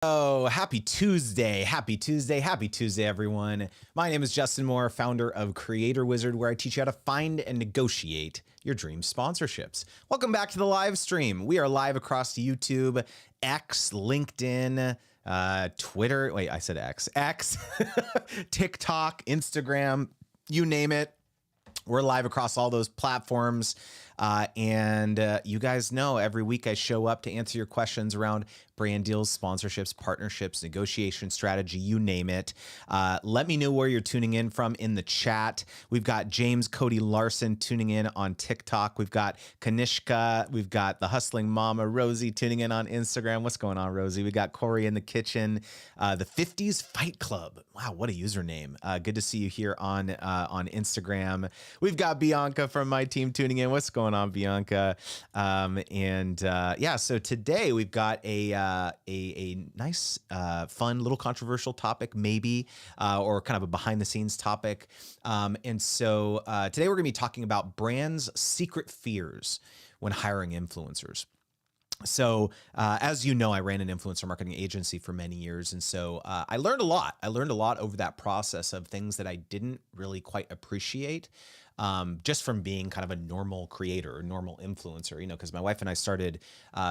Oh, happy Tuesday. Happy Tuesday. Happy Tuesday, everyone. My name is Justin Moore, founder of Creator Wizard, where I teach you how to find and negotiate your dream sponsorships. Welcome back to the live stream. We are live across YouTube, X, LinkedIn, Twitter. Wait, I said X, TikTok, Instagram, you name it. We're live across all those platforms. And you guys know every week I show up to answer your questions around brand deals, sponsorships, partnerships, negotiation strategy, you name it. Let me know where you're tuning in from in the chat. We've got James Cody Larson tuning in on TikTok. We've got Kanishka. We've got the Hustling Mama, Rosie, tuning in on Instagram. What's going on, Rosie? We got Corey in the kitchen. The 50s Fight Club. Wow, what a username. Good to see you here on Instagram. We've got Bianca from my team tuning in. What's going on, Bianca? Yeah, so today we've got a nice, fun, little controversial topic, maybe, or kind of a behind the scenes topic. So today we're going to be talking about brands' secret fears when hiring influencers. So as you know, I ran an influencer marketing agency for many years. And so I learned a lot. I learned a lot over that process of things that I didn't really quite appreciate. Just from being kind of a normal creator, normal influencer, because my wife and I started,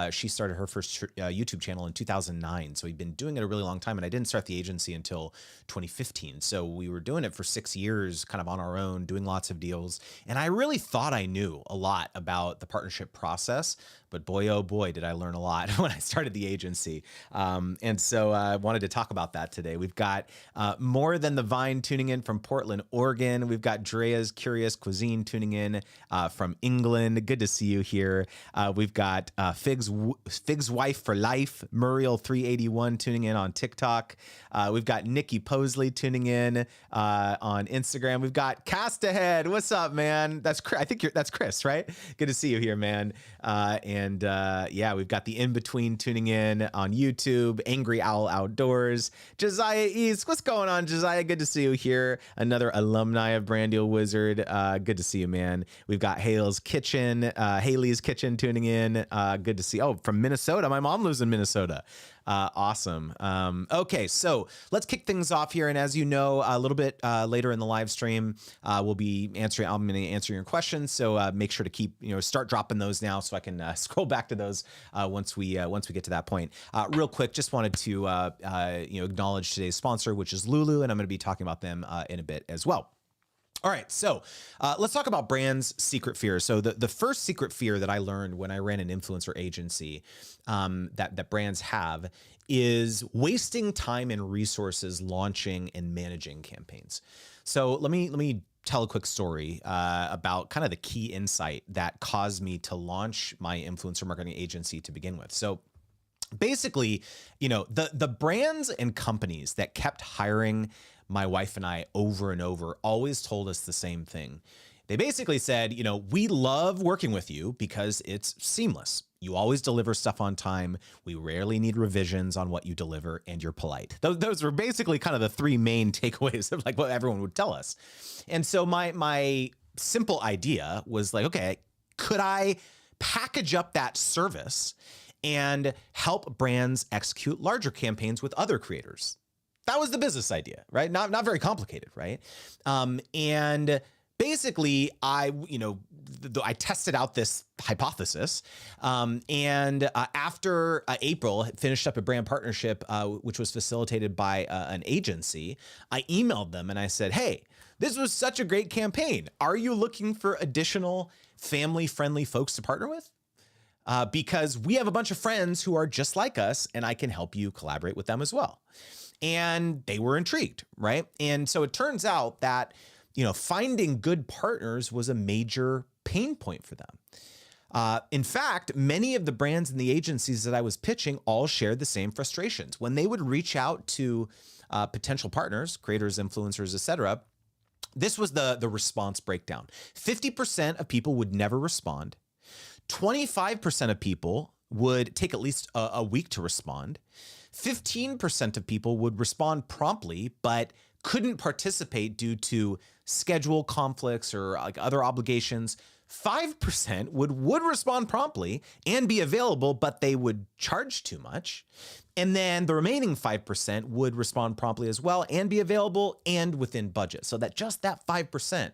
she started her first YouTube channel in 2009. So we've been doing it a really long time, and I didn't start the agency until 2015. So we were doing it for 6 years, kind of on our own, doing lots of deals. And I really thought I knew a lot about the partnership process, but boy, oh boy, did I learn a lot when I started the agency. So I wanted to talk about that today. We've got More Than the Vine tuning in from Portland, Oregon. We've got Drea's Curious Cuisine tuning in from England. Good to see you here. We've got Fig's Wife for Life, Muriel 381 tuning in on TikTok. We've got Nikki Posley tuning in on Instagram. We've got Cast Ahead. What's up, man? That's I think that's Chris, right? Good to see you here, man. Yeah, we've got the In Between tuning in on YouTube. Angry Owl Outdoors. Josiah East. What's going on, Josiah? Good to see you here. Another alumni of Brand Deal Wizard. Good to see you, man. We've got Haley's Kitchen tuning in. Good to see. Oh, from Minnesota. My mom lives in Minnesota. Awesome. Okay, so let's kick things off here. And as you know, a little bit later in the live stream, I'm going to answer your questions. So make sure to start dropping those now so I can scroll back to those once we get to that point. Real quick, just wanted to acknowledge today's sponsor, which is Lulu, and I'm going to be talking about them in a bit as well. All right, so let's talk about brands' secret fears. So the first secret fear that I learned when I ran an influencer agency that brands have is wasting time and resources launching and managing campaigns. So let me tell a quick story about kind of the key insight that caused me to launch my influencer marketing agency to begin with. So basically, the brands and companies that kept hiring my wife and I over and over always told us the same thing. They basically said, we love working with you because it's seamless. You always deliver stuff on time. We rarely need revisions on what you deliver, and you're polite. Those were basically kind of the three main takeaways of like what everyone would tell us. And so my simple idea was like, okay, could I package up that service and help brands execute larger campaigns with other creators? That was the business idea, right? Not very complicated, right? And basically, I tested out this hypothesis, and after April finished up a brand partnership, which was facilitated by an agency, I emailed them and I said, "Hey, this was such a great campaign. Are you looking for additional family-friendly folks to partner with? Because we have a bunch of friends who are just like us, and I can help you collaborate with them as well." And they were intrigued, right? And so it turns out that, finding good partners was a major pain point for them. In fact, many of the brands and the agencies that I was pitching all shared the same frustrations. When they would reach out to potential partners, creators, influencers, etc., this was the response breakdown. 50% of people would never respond. 25% of people would take at least a week to respond. 15% of people would respond promptly, but couldn't participate due to schedule conflicts or like other obligations. 5% would respond promptly and be available, but they would charge too much. And then the remaining 5% would respond promptly as well and be available and within budget. So that just that 5%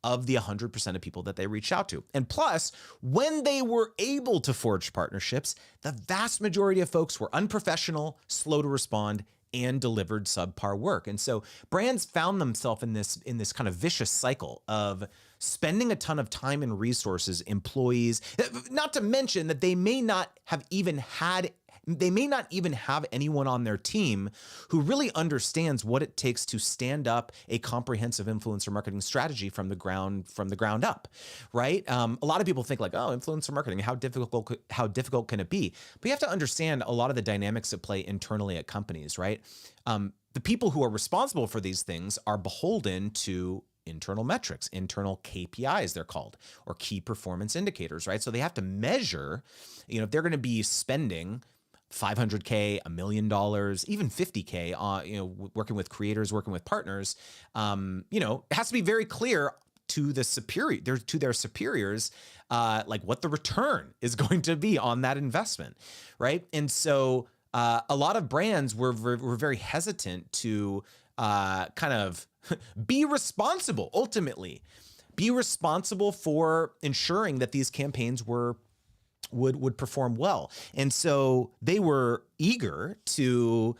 of the 100% of people that they reached out to. And plus, when they were able to forge partnerships, the vast majority of folks were unprofessional, slow to respond, and delivered subpar work. And so brands found themselves in this kind of vicious cycle of spending a ton of time and resources, employees, not to mention that they may not even have anyone on their team who really understands what it takes to stand up a comprehensive influencer marketing strategy from the ground up, right? A lot of people think like, oh, influencer marketing, how difficult can it be? But you have to understand a lot of the dynamics that play internally at companies, right? The people who are responsible for these things are beholden to internal metrics, internal KPIs they're called, or key performance indicators, right? So they have to measure, if they're going to be spending $500K, $1 million, even $50K on, working with creators, working with partners, it has to be very clear to their superiors, like what the return is going to be on that investment, right? And so a lot of brands were very hesitant to kind of be responsible, ultimately. Be responsible for ensuring that these campaigns would perform well. And so they were eager to,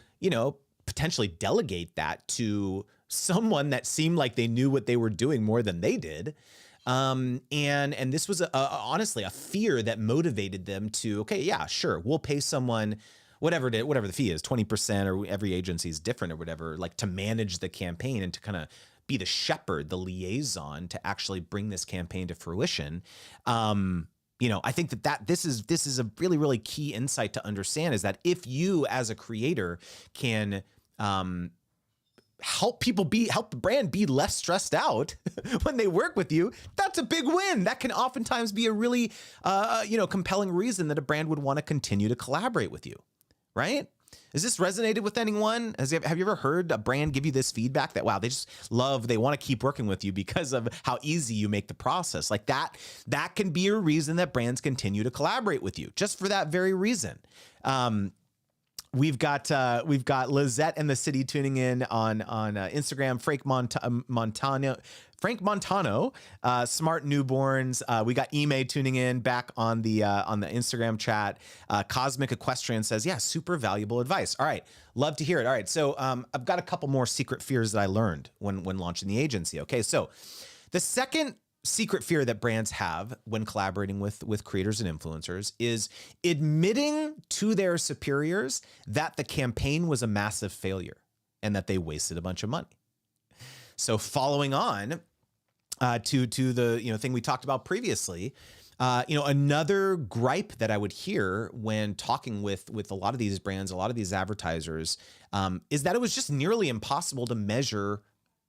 potentially delegate that to someone that seemed like they knew what they were doing more than they did. And this was honestly a fear that motivated them to, okay, yeah, sure, we'll pay someone whatever the fee is, 20%, or every agency is different or whatever, like to manage the campaign and to kind of be the shepherd, the liaison to actually bring this campaign to fruition. I think that this is a really, really key insight to understand, is that if you as a creator can help the brand be less stressed out when they work with you, that's a big win. That can oftentimes be a really compelling reason that a brand would want to continue to collaborate with you, right? Has this resonated with anyone? Have you ever heard a brand give you this feedback that, wow, they want to keep working with you because of how easy you make the process? Like that can be a reason that brands continue to collaborate with you, just for that very reason. We've got Lizette and the City tuning in on Instagram. Frank Montano, Smart Newborns. We got Ime tuning in back on the Instagram chat. Cosmic Equestrian says, yeah, super valuable advice. All right, love to hear it. All right, so I've got a couple more secret fears that I learned when launching the agency. Okay, so the second secret fear that brands have when collaborating with creators and influencers is admitting to their superiors that the campaign was a massive failure and that they wasted a bunch of money. So following on to the thing we talked about previously, another gripe that I would hear when talking with a lot of these brands, a lot of these advertisers, is that it was just nearly impossible to measure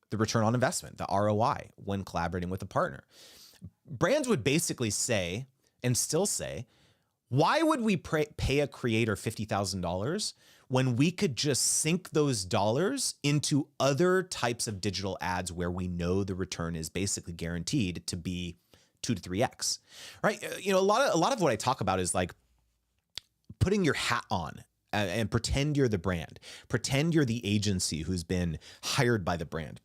the return on investment, the ROI, when collaborating with a partner. Brands would basically say, and still say, why would we pay a creator $50,000 when we could just sink those dollars into other types of digital ads where we know the return is basically guaranteed to be 2 to 3x, right? A lot of what I talk about is like putting your hat on and pretend you're the brand, pretend you're the agency who's been hired by the brand.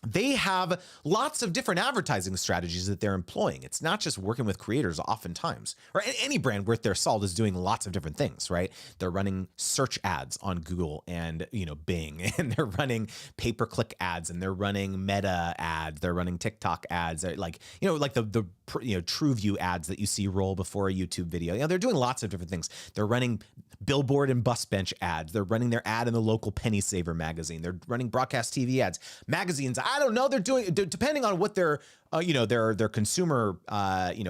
They have lots of different advertising strategies that they're employing. It's not just working with creators oftentimes, right? Any brand worth their salt is doing lots of different things, right? They're running search ads on Google and, Bing, and they're running pay-per-click ads, and they're running Meta ads. They're running TikTok ads, like the TrueView ads that you see roll before a YouTube video. They're doing lots of different things. They're running billboard and bus bench ads. They're running their ad in the local penny saver magazine. They're running broadcast TV ads, magazines. I don't know. They're doing, depending on what their consumer,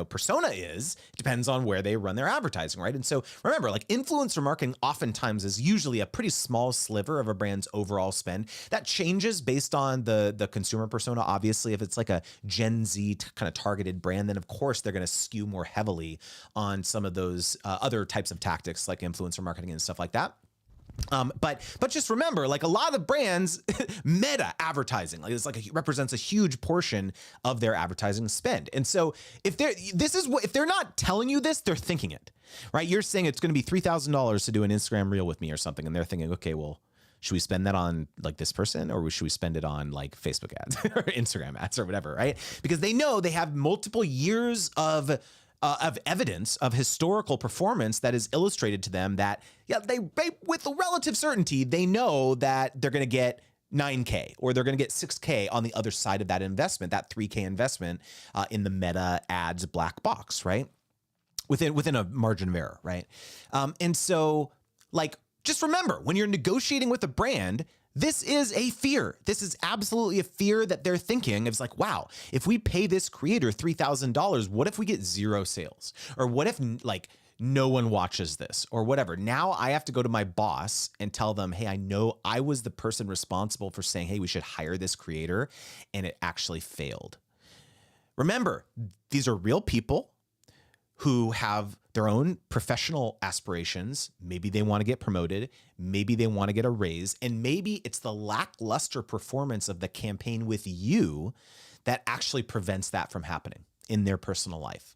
persona is, depends on where they run their advertising, right? And so remember, like influencer marketing oftentimes is usually a pretty small sliver of a brand's overall spend. That changes based on the consumer persona. Obviously, if it's like a Gen Z kind of targeted brand, then of course they're going to skew more heavily on some of those other types of tactics like influencer marketing and stuff like that. But just remember, like a lot of the brands, meta advertising, like it's like it represents a huge portion of their advertising spend. And so if they're not telling you this, they're thinking it, right? You're saying it's going to be $3,000 to do an Instagram reel with me or something, and they're thinking, okay, well, should we spend that on like this person, or should we spend it on like Facebook ads or Instagram ads or whatever, right? Because they know they have multiple years of evidence of historical performance that is illustrated to them that, yeah, they with relative certainty, they know that they're going to get 9K or they're going to get 6K on the other side of that investment, that 3K investment in the meta ads black box, right? Within a margin of error, right? And so like, just remember, when you're negotiating with a brand, this is a fear. This is absolutely a fear that they're thinking. It's like, wow, if we pay this creator $3,000, what if we get 0 sales? Or what if like no one watches this or whatever? Now I have to go to my boss and tell them, hey, I know I was the person responsible for saying, hey, we should hire this creator, and it actually failed. Remember, these are real people who have their own professional aspirations. Maybe they want to get promoted. Maybe they want to get a raise. And maybe it's the lackluster performance of the campaign with you that actually prevents that from happening in their personal life.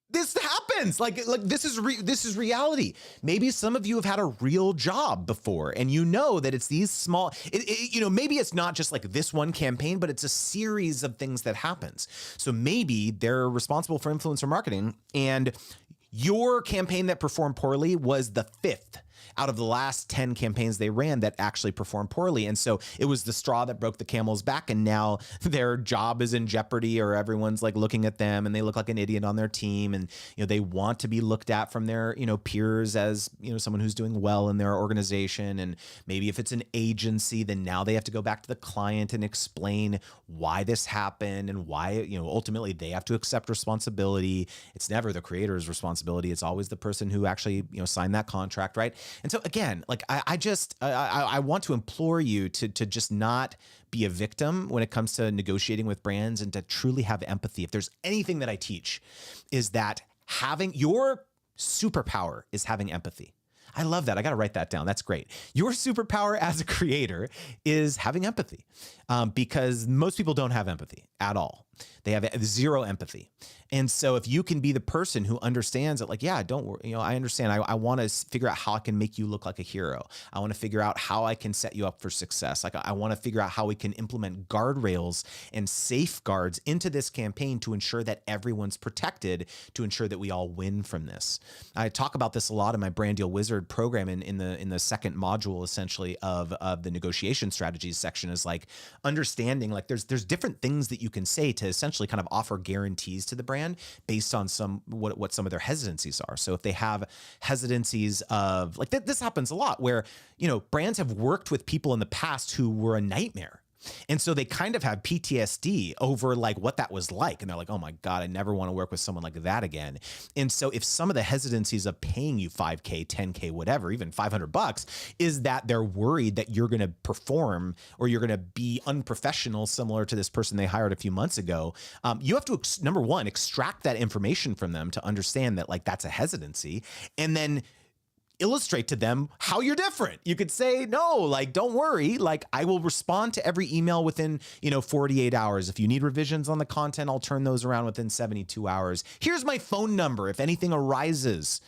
This happens. Like this is reality. Maybe some of you have had a real job before, and you know that it's these small, maybe it's not just like this one campaign, but it's a series of things that happens. So maybe they're responsible for influencer marketing, and your campaign that performed poorly was the 5th out of the last 10 campaigns they ran that actually performed poorly. And so it was the straw that broke the camel's back, and now their job is in jeopardy, or everyone's like looking at them and they look like an idiot on their team. And, they want to be looked at from their, peers as, someone who's doing well in their organization. And maybe if it's an agency, then now they have to go back to the client and explain why this happened and why, ultimately they have to accept responsibility. It's never the creator's responsibility. It's always the person who actually, signed that contract, right? And so again, like I want to implore you to just not be a victim when it comes to negotiating with brands, and to truly have empathy. If there's anything that I teach, is that having your superpower is having empathy. I love that. I got to write that down. That's great. Your superpower as a creator is having empathy, because most people don't have empathy at all. They have 0 empathy. And so if you can be the person who understands that, like, yeah, don't worry, I understand. I want to figure out how I can make you look like a hero. I want to figure out how I can set you up for success. Like, I want to figure out how we can implement guardrails and safeguards into this campaign to ensure that everyone's protected, to ensure that we all win from this. I talk about this a lot in my Brand Deal Wizard program in the second module, essentially, of the negotiation strategies section, is like understanding, like there's different things that you can say to essentially kind of offer guarantees to the brand based on what some of their hesitancies are. So if they have hesitancies of like this happens a lot where, brands have worked with people in the past who were a nightmare. And so they kind of have PTSD over like what that was like. And they're like, oh my God, I never want to work with someone like that again. And so if some of the hesitancies of paying you 5K, 10K, whatever, even $500 is that they're worried that you're going to perform or you're going to be unprofessional, similar to this person they hired a few months ago, you have to, number one, extract that information from them to understand that like that's a hesitancy. And then illustrate to them how you're different. You could say, no, like, don't worry. Like, I will respond to every email within, 48 hours. If you need revisions on the content, I'll turn those around within 72 hours. Here's my phone number if anything arises,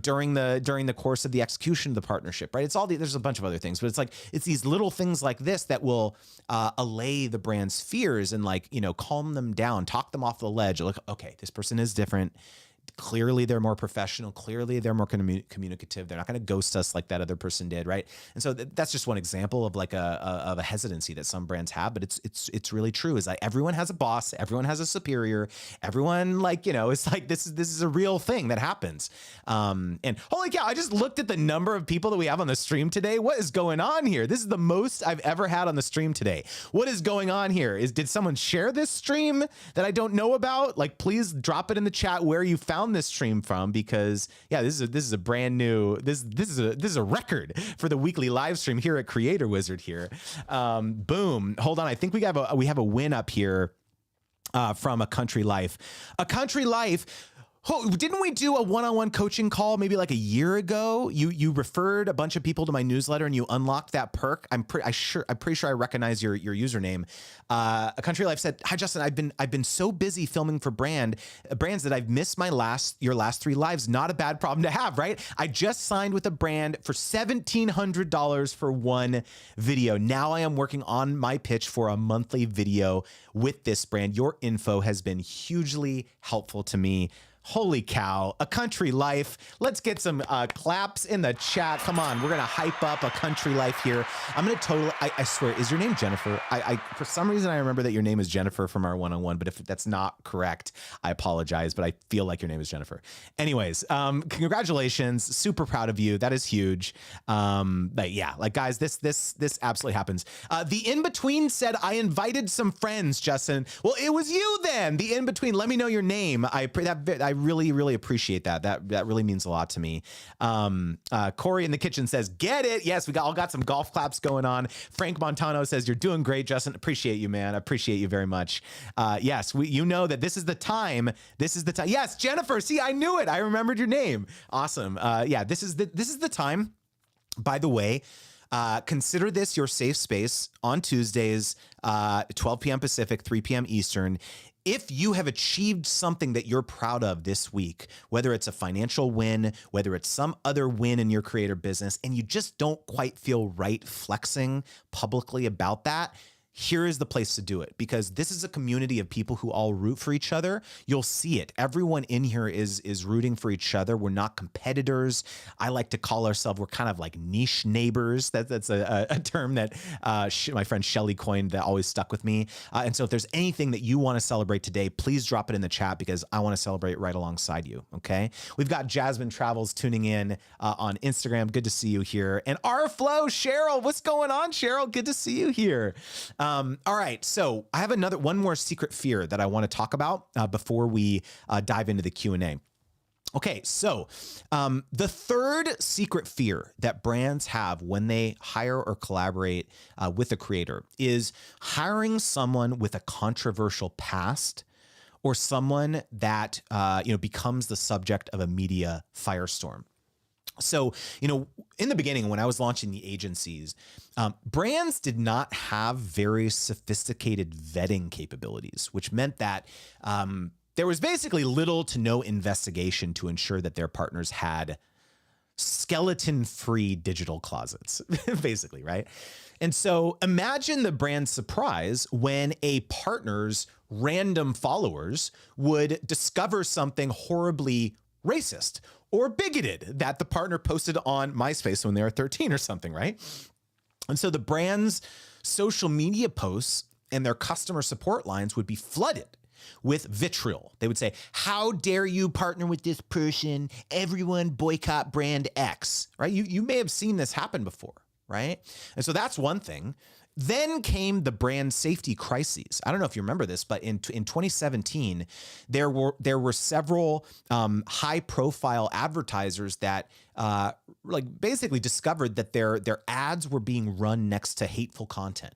during the course of the execution of the partnership, right? There's a bunch of other things, but it's these little things like this that will allay the brand's fears and like, calm them down, talk them off the ledge. Like, okay, this person is different. Clearly they're more professional. Clearly they're more communicative. They're not going to ghost us like that other person did, right? And so that's just one example of like a hesitancy that some brands have, but it's really true. Is like everyone has a boss, everyone has a superior, everyone like it's like this is a real thing that happens. And holy cow, I just looked at the number of people that we have on the stream today. What is going on here? This is the most I've ever had on the stream today. What is going on here? Did someone share this stream that I don't know about? Like, please drop it in the chat where you found this stream from, because yeah, this is a brand new, this is a record for the weekly live stream here at Creator Wizard here. Boom. Hold on. I think we have a win up here from A Country Life. A Country Life. Oh, didn't we do a one-on-one coaching call maybe like a year ago? You referred a bunch of people to my newsletter and you unlocked that perk. I'm pretty sure I recognize your username. A Country Life said, "Hi Justin, I've been so busy filming for brands that I've missed your last 3 lives. Not a bad problem to have, right? I just signed with a brand for $1,700 for one video. Now I am working on my pitch for a monthly video with this brand. Your info has been hugely helpful to me." Holy cow, A Country Life. Let's get some claps in the chat. Come on, we're gonna hype up A Country Life here. I'm gonna I swear, is your name Jennifer? I for some reason, I remember that your name is Jennifer from our one-on-one, but if that's not correct, I apologize, but I feel like your name is Jennifer. Anyways, congratulations, super proud of you. That is huge. But yeah, like guys, this absolutely happens. The In-Between said, I invited some friends, Justin. Well, it was you then, the In-Between. Let me know your name. I really appreciate that. That really means a lot to me. Corey in the kitchen says, get it. Yes, we all got some golf claps going on. Frank Montano says, you're doing great, Justin. Appreciate you, man. I appreciate you very much. Yes, you know that this is the time. This is the time. Yes, Jennifer. See, I knew it. I remembered your name. Awesome. Yeah, this is the time. By the way, consider this your safe space on Tuesdays, 12 p.m. Pacific, 3 p.m. Eastern. If you have achieved something that you're proud of this week, whether it's a financial win, whether it's some other win in your creator business, and you just don't quite feel right flexing publicly about that, here is the place to do it, because this is a community of people who all root for each other. You'll see it. Everyone in here is rooting for each other. We're not competitors. I like to call ourselves, we're kind of like niche neighbors. That's a term that my friend Shelly coined that always stuck with me. And so if there's anything that you want to celebrate today, please drop it in the chat, because I want to celebrate right alongside you, okay? We've got Jasmine Travels tuning in on Instagram. Good to see you here. And our Flow, Cheryl, what's going on, Cheryl? Good to see you here. All right, so I have one more secret fear that I want to talk about before we dive into the Q&A. Okay, so the third secret fear that brands have when they hire or collaborate with a creator is hiring someone with a controversial past, or someone that becomes the subject of a media firestorm. So, in the beginning, when I was launching the agencies, brands did not have very sophisticated vetting capabilities, which meant that there was basically little to no investigation to ensure that their partners had skeleton-free digital closets, basically, right? And so imagine the brand's surprise when a partner's random followers would discover something horribly racist or bigoted that the partner posted on MySpace when they were 13 or something, right? And so the brand's social media posts and their customer support lines would be flooded with vitriol. They would say, how dare you partner with this person? Everyone boycott brand X, right? You may have seen this happen before, right? And so that's one thing. Then came the brand safety crises. I don't know if you remember this, but in 2017, there were several high-profile advertisers that basically discovered that their ads were being run next to hateful content.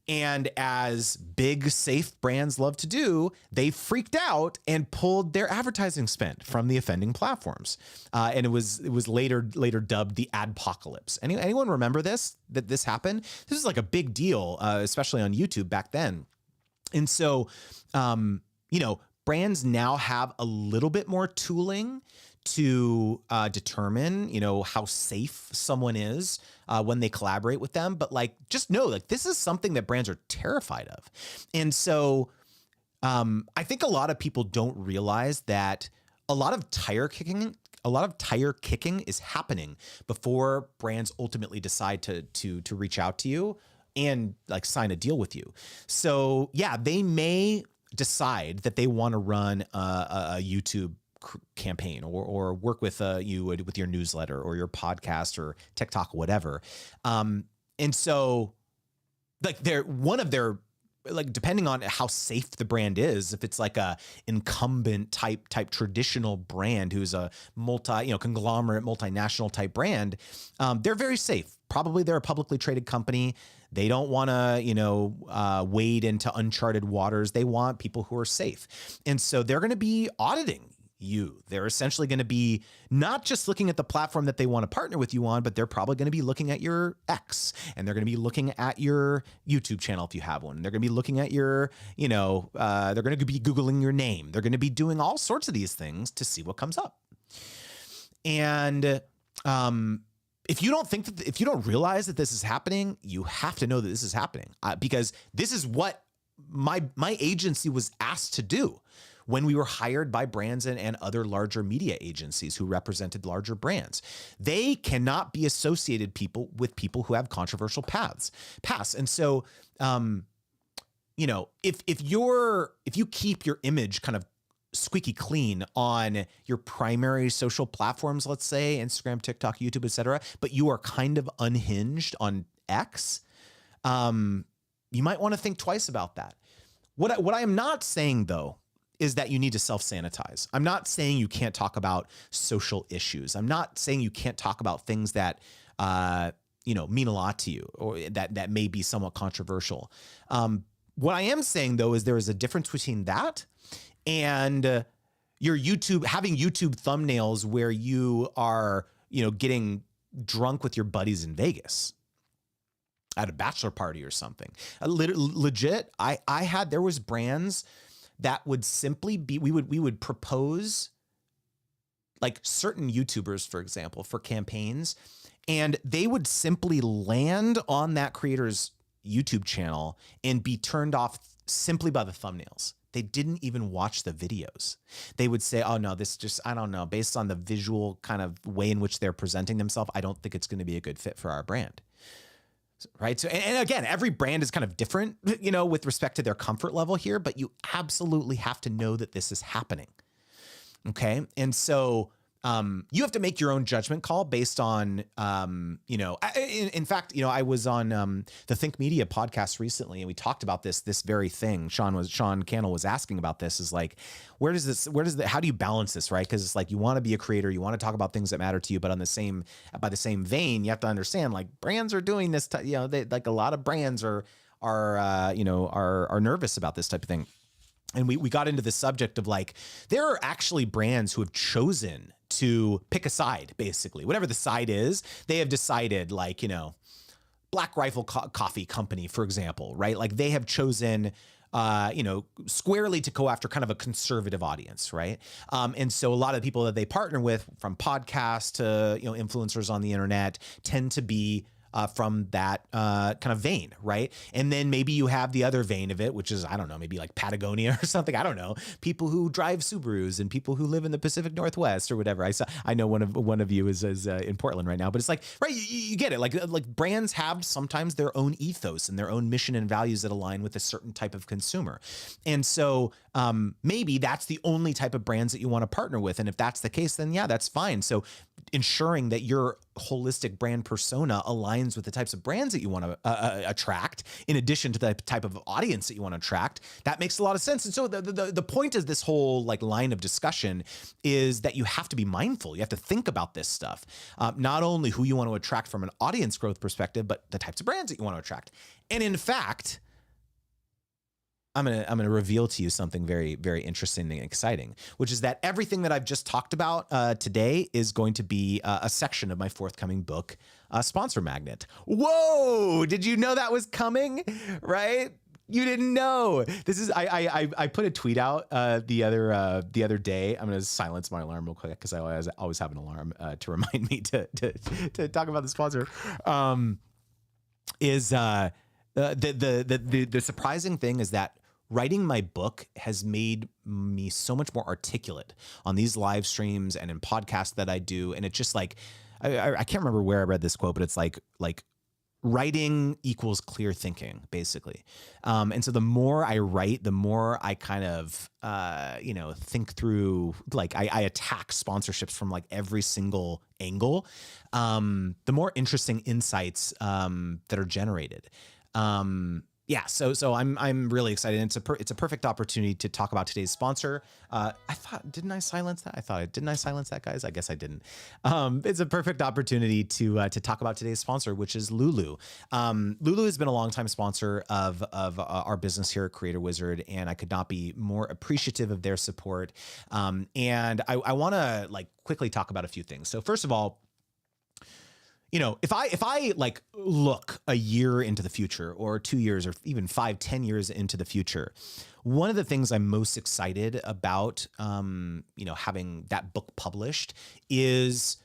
And as big, safe brands love to do, they freaked out and pulled their advertising spend from the offending platforms. And it was later dubbed the adpocalypse. Anyone remember this? That this happened? This is like a big deal, especially on YouTube back then. And so, brands now have a little bit more tooling to determine, how safe someone is when they collaborate with them. But just know, this is something that brands are terrified of. And so I think a lot of people don't realize that a lot of tire kicking is happening before brands ultimately decide to reach out to you and sign a deal with you. So yeah, they may decide that they want to run a YouTube campaign or work with you with your newsletter or your podcast or TikTok, whatever. And so one of their, depending on how safe the brand is, if it's like a incumbent type traditional brand who's a conglomerate, multinational type brand, they're very safe. Probably they're a publicly traded company. They don't want to, wade into uncharted waters. They want people who are safe. And so they're going to be auditing you. They're essentially going to be not just looking at the platform that they want to partner with you on, but they're probably going to be looking at your X, and they're going to be looking at your YouTube channel if you have one. They're going to be looking at your, they're going to be Googling your name. They're going to be doing all sorts of these things to see what comes up. And if you don't realize that this is happening, you have to know that this is happening, because this is what my agency was asked to do when we were hired by brands and other larger media agencies who represented larger brands. They cannot be associated with people who have controversial pasts. And so, if you keep your image kind of squeaky clean on your primary social platforms, let's say Instagram, TikTok, YouTube, etc., but you are kind of unhinged on X, you might want to think twice about that. What I am not saying, though, is that you need to self-sanitize. I'm not saying you can't talk about social issues. I'm not saying you can't talk about things that mean a lot to you, or that may be somewhat controversial. What I am saying, though, is there is a difference between that and having YouTube thumbnails where you are, getting drunk with your buddies in Vegas at a bachelor party or something. Legit, there was brands that would simply be, we would propose like certain YouTubers, for example, for campaigns, and they would simply land on that creator's YouTube channel and be turned off simply by the thumbnails. They didn't even watch the videos. They would say, oh no, this just, I don't know, based on the visual kind of way in which they're presenting themselves, I don't think it's going to be a good fit for our brand. Right. So, and again, every brand is kind of different, with respect to their comfort level here, but you absolutely have to know that this is happening. Okay. And so you have to make your own judgment call based on, in fact, I was on the Think Media podcast recently, and we talked about this very thing. Sean Cannell was asking about this, is like, how do you balance this, right? Because it's like, you want to be a creator, you want to talk about things that matter to you, but by the same vein, you have to understand, like, brands are doing this, like a lot of brands are nervous about this type of thing. And we got into the subject of like, there are actually brands who have chosen to pick a side, basically. Whatever the side is, they have decided, like, Black Rifle Coffee Company, for example, right? Like, they have chosen, squarely to go after kind of a conservative audience, right? And so a lot of the people that they partner with, from podcasts to, influencers on the internet, tend to be from that kind of vein, right? And then maybe you have the other vein of it, which is, I don't know, maybe like Patagonia or something. I don't know. People who drive Subarus and people who live in the Pacific Northwest or whatever. I know one of you is in Portland right now, but it's like, right, you get it. Like brands have sometimes their own ethos and their own mission and values that align with a certain type of consumer. And so maybe that's the only type of brands that you want to partner with. And if that's the case, then yeah, that's fine. So ensuring that your holistic brand persona aligns with the types of brands that you want to attract, in addition to the type of audience that you want to attract, that makes a lot of sense. And so the point of this whole like line of discussion is that you have to be mindful. You have to think about this stuff, not only who you want to attract from an audience growth perspective, but the types of brands that you want to attract. And in fact, I'm gonna reveal to you something very, very interesting and exciting, which is that everything that I've just talked about today is going to be a section of my forthcoming book, Sponsor Magnet. Whoa! Did you know that was coming? Right? You didn't know. This is I put a tweet out the other day. I'm gonna silence my alarm real quick because I always have an alarm to remind me to talk about the sponsor. The surprising thing is that writing my book has made me so much more articulate on these live streams and in podcasts that I do. And it's just like, I can't remember where I read this quote, but it's like writing equals clear thinking, basically. And so the more I write, the more I kind of, think through, like I attack sponsorships from like every single angle, the more interesting insights that are generated. Yeah, so I'm really excited. It's a perfect opportunity to talk about today's sponsor. Didn't I silence that? Didn't I silence that, guys? I guess I didn't. It's a perfect opportunity to talk about today's sponsor, which is Lulu. Lulu has been a longtime sponsor of our business here at Creator Wizard, and I could not be more appreciative of their support. And I want to like quickly talk about a few things. So first of all, if I like look a year into the future or 2 years or even 5-10 years into the future, one of the things I'm most excited about, having that book published is,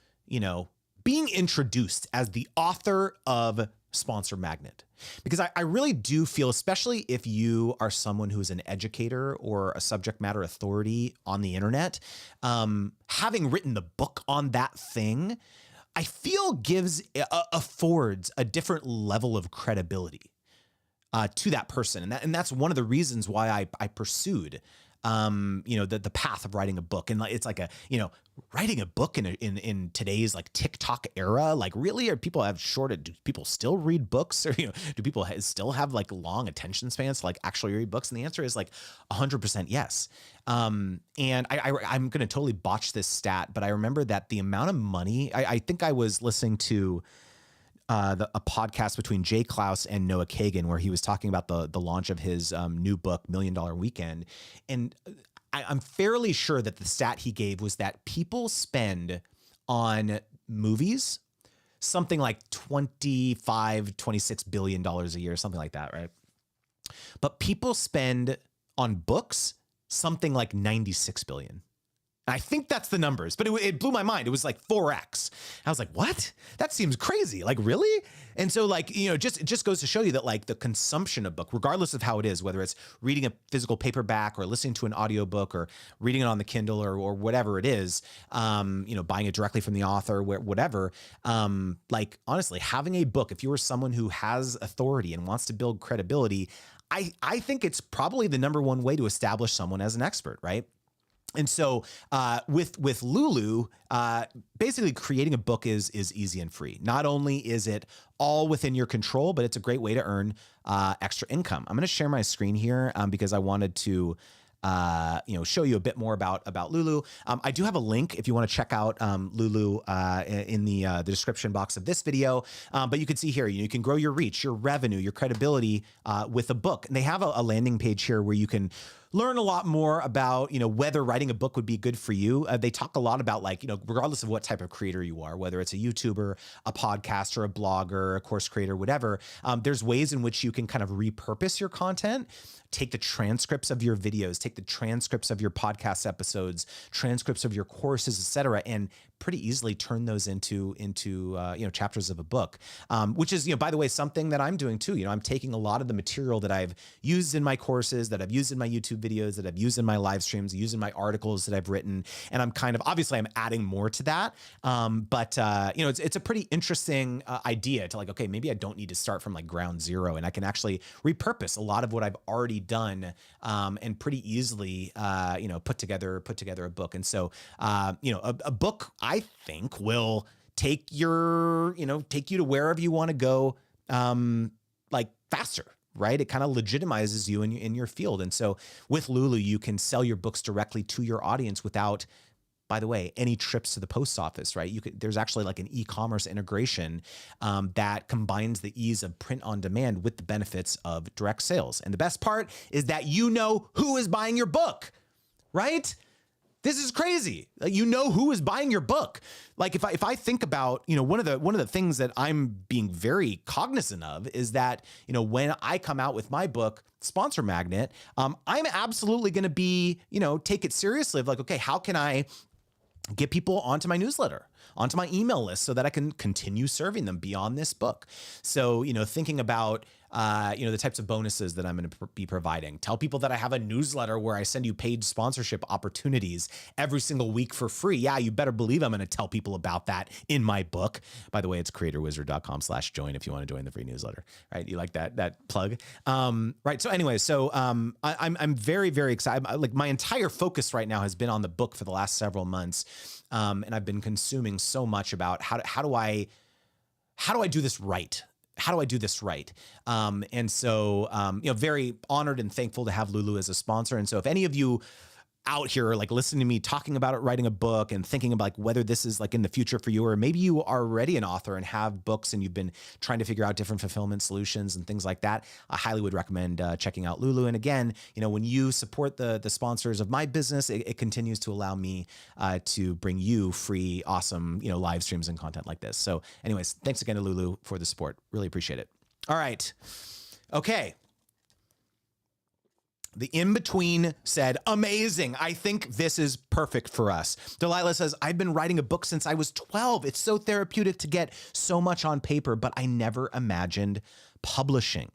being introduced as the author of Sponsor Magnet. Because I really do feel, especially if you are someone who is an educator or a subject matter authority on the internet, having written the book on that thing, I feel affords a different level of credibility to that person. And that's one of the reasons why I pursued, the path of writing a book. And it's like writing a book in today's like TikTok era, like really do people still read books, or, do people still have like long attention spans to like actually read books? And the answer is like 100% yes. And I'm going to totally botch this stat, but I remember that the amount of money, I think I was listening to a podcast between Jay Klaus and Noah Kagan, where he was talking about the launch of his new book, $1 Million Weekend. And I'm fairly sure that the stat he gave was that people spend on movies something like $26 billion a year, something like that, right? But people spend on books something like 96 billion. I think that's the numbers, but it blew my mind. It was like 4x. I was like, what? That seems crazy. Like, really? And so like, it just goes to show you that like the consumption of book, regardless of how it is, whether it's reading a physical paperback or listening to an audiobook or reading it on the Kindle or whatever it is, buying it directly from the author, whatever, like honestly, having a book, if you were someone who has authority and wants to build credibility, I think it's probably the number one way to establish someone as an expert, right? And so with Lulu, basically creating a book is easy and free. Not only is it all within your control, but it's a great way to earn extra income. I'm going to share my screen here because I wanted to show you a bit more about Lulu. I do have a link if you want to check out Lulu in the description box of this video. But you can see here, you can grow your reach, your revenue, your credibility with a book. And they have a landing page here where you can learn a lot more about, whether writing a book would be good for you. They talk a lot about like, regardless of what type of creator you are, whether it's a YouTuber, a podcaster, a blogger, a course creator, whatever, there's ways in which you can kind of repurpose your content, take the transcripts of your videos, take the transcripts of your podcast episodes, transcripts of your courses, etc., and pretty easily turn those into chapters of a book, which is, by the way, something that I'm doing too. I'm taking a lot of the material that I've used in my courses, that I've used in my YouTube videos, that I've used in my live streams, used in my articles that I've written, and I'm obviously I'm adding more to that. But it's a pretty interesting idea to like, okay, maybe I don't need to start from like ground zero, and I can actually repurpose a lot of what I've already done, and pretty easily, put together a book. And so, a book, I think, will take you to wherever you want to go, like faster, right? It kind of legitimizes you in your field. And so with Lulu, you can sell your books directly to your audience without, by the way, any trips to the post office, right? There's actually like an e-commerce integration that combines the ease of print on demand with the benefits of direct sales. And the best part is that who is buying your book, right? This is crazy. Who is buying your book. Like if I think about, one of the things that I'm being very cognizant of is that, when I come out with my book, Sponsor Magnet, I'm absolutely going to be, take it seriously of like, okay, how can I get people onto my newsletter, onto my email list so that I can continue serving them beyond this book. So, thinking about, the types of bonuses that I'm going to be providing. Tell people that I have a newsletter where I send you paid sponsorship opportunities every single week for free. Yeah, you better believe I'm going to tell people about that in my book. By the way, it's creatorwizard.com/join if you want to join the free newsletter, right? You like that plug? Right. So anyway, I'm very, very excited. Like my entire focus right now has been on the book for the last several months. And I've been consuming so much about how do I do this right? how do I do this right? And so, very honored and thankful to have Lulu as a sponsor. And so if any of you out here like listening to me talking about it, writing a book and thinking about like whether this is like in the future for you, or maybe you are already an author and have books and you've been trying to figure out different fulfillment solutions and things like that, I highly would recommend checking out Lulu. And again, when you support the sponsors of my business, it continues to allow me to bring you free, awesome, live streams and content like this. So anyways, thanks again to Lulu for the support. Really appreciate it. All right. Okay. The in-between said, amazing. I think this is perfect for us. Delilah says, I've been writing a book since I was 12. It's so therapeutic to get so much on paper, but I never imagined publishing.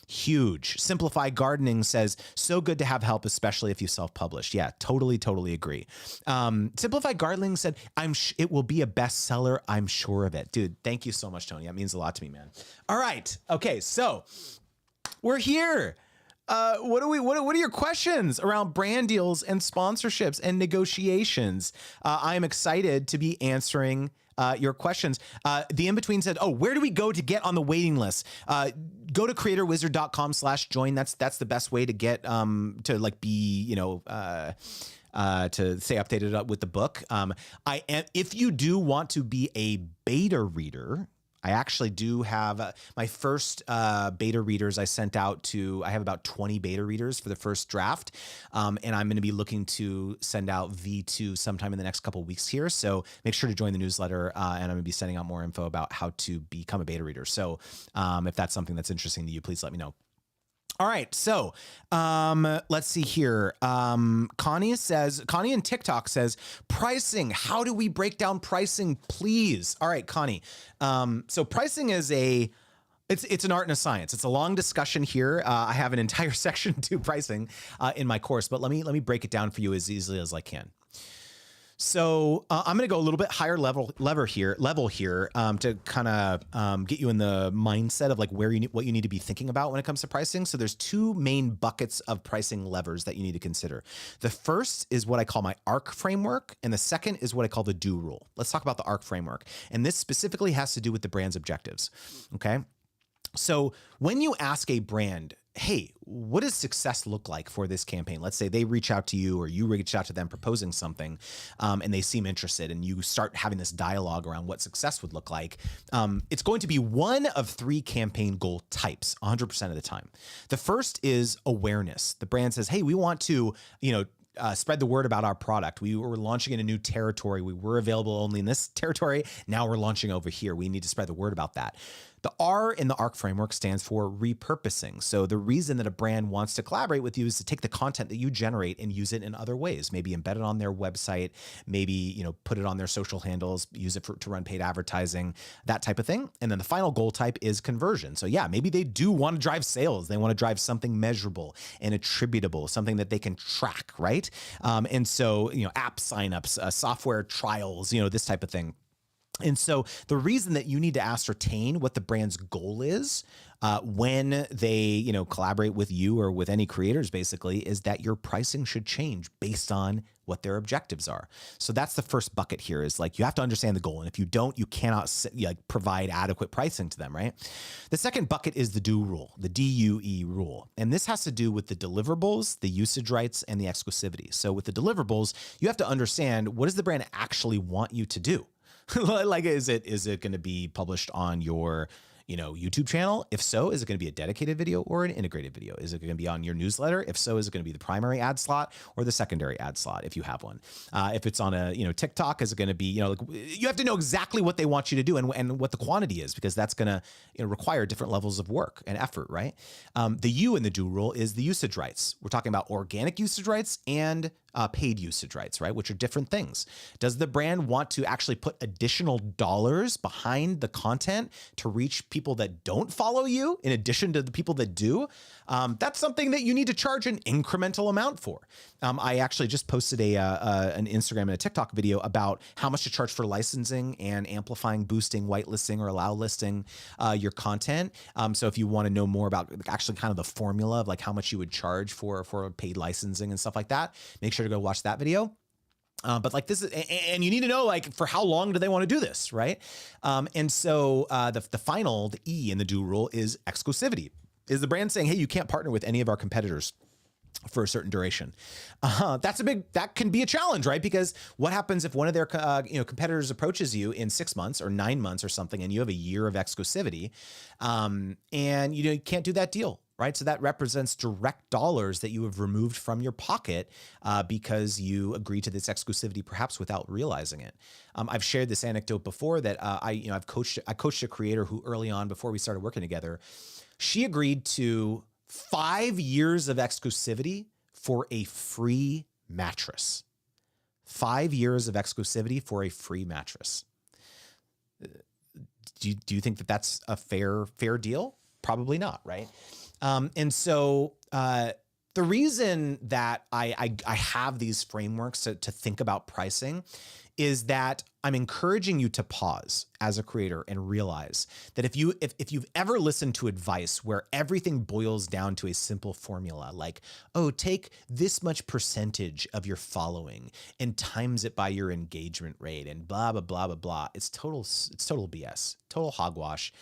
Huge. Simplify Gardening says, so good to have help, especially if you self-published. Yeah, totally agree. Simplify Gardening said, it will be a bestseller. I'm sure of it. Dude, thank you so much, Tony. That means a lot to me, man. All right. Okay, so we're here. What are your questions around brand deals and sponsorships and negotiations? I am excited to be answering your questions. The in-between said, where do we go to get on the waiting list? Go to creatorwizard.com/join. That's the best way to get to like be, to stay updated up with the book. If you do want to be a beta reader, I actually do have my first beta readers I sent out to, I have about 20 beta readers for the first draft. And I'm going to be looking to send out V2 sometime in the next couple of weeks here. So make sure to join the newsletter and I'm going to be sending out more info about how to become a beta reader. So if that's something that's interesting to you, please let me know. All right, so let's see here. Connie in TikTok says, pricing, how do we break down pricing, please? All right, Connie. So pricing is it's an art and a science. It's a long discussion here. I have an entire section to pricing in my course, but let me break it down for you as easily as I can. So I'm going to go a little bit higher level here to kind of get you in the mindset of like what you need to be thinking about when it comes to pricing. So there's two main buckets of pricing levers that you need to consider. The first is what I call my ARC framework, and the second is what I call the do rule. Let's talk about the ARC framework, and this specifically has to do with the brand's objectives. Okay. So when you ask a brand, hey, what does success look like for this campaign? Let's say they reach out to you or you reach out to them proposing something and they seem interested and you start having this dialogue around what success would look like. It's going to be one of three campaign goal types 100% of the time. The first is awareness. The brand says, hey, we want to, spread the word about our product. We were launching in a new territory. We were available only in this territory. Now we're launching over here. We need to spread the word about that. The R in the ARC framework stands for repurposing. So the reason that a brand wants to collaborate with you is to take the content that you generate and use it in other ways, maybe embed it on their website, maybe, put it on their social handles, use it to run paid advertising, that type of thing. And then the final goal type is conversion. So yeah, maybe they do want to drive sales. They want to drive something measurable and attributable, something that they can track, right? And so, app signups, software trials, this type of thing. And so the reason that you need to ascertain what the brand's goal is when they, collaborate with you or with any creators, basically, is that your pricing should change based on what their objectives are. So that's the first bucket here is like, you have to understand the goal. And if you don't, you cannot provide adequate pricing to them, right? The second bucket is the DUE rule, the DUE rule. And this has to do with the deliverables, the usage rights, and the exclusivity. So with the deliverables, you have to understand, what does the brand actually want you to do? Like, is it going to be published on your, YouTube channel? If so, is it going to be a dedicated video or an integrated video? Is it going to be on your newsletter? If so, is it going to be the primary ad slot or the secondary ad slot if you have one? If it's on a, TikTok, is it going to be, you have to know exactly what they want you to do and what the quantity is, because that's going to require different levels of work and effort, right? The U in the DUE rule is the usage rights. We're talking about organic usage rights and paid usage rights, right? Which are different things. Does the brand want to actually put additional dollars behind the content to reach people that don't follow you in addition to the people that do? That's something that you need to charge an incremental amount for. I actually just posted an Instagram and a TikTok video about how much to charge for licensing and amplifying, boosting, whitelisting, or allow listing your content. So if you want to know more about actually kind of the formula of like how much you would charge for paid licensing and stuff like that, make sure to go watch that video. But like this is, and you need to know like for how long do they want to do this, right? And so the final, the E in the do rule is exclusivity. Is the brand saying, hey, you can't partner with any of our competitors for a certain duration? That can be a challenge, right? Because what happens if one of their competitors approaches you in 6 months or 9 months or something, and you have a year of exclusivity, and you can't do that deal, right? So that represents direct dollars that you have removed from your pocket because you agreed to this exclusivity, perhaps without realizing it. I've shared this anecdote before that I coached a creator who early on, before we started working together, she agreed to 5 years of exclusivity for a free mattress. 5 years of exclusivity for a free mattress. Do you think that that's a fair deal? Probably not, right? And so the reason that I have these frameworks to think about pricing is that I'm encouraging you to pause as a creator and realize that if you've ever listened to advice where everything boils down to a simple formula, like, oh, take this much percentage of your following and times it by your engagement rate and blah, blah, blah, blah, blah. It's total BS, total hogwash.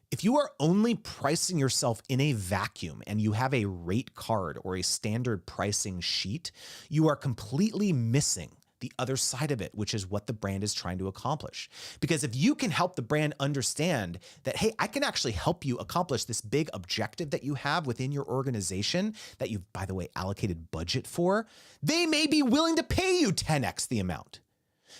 If you are only pricing yourself in a vacuum and you have a rate card or a standard pricing sheet, you are completely missing the other side of it, which is what the brand is trying to accomplish. Because if you can help the brand understand that, hey, I can actually help you accomplish this big objective that you have within your organization that you've, by the way, allocated budget for, they may be willing to pay you 10x the amount.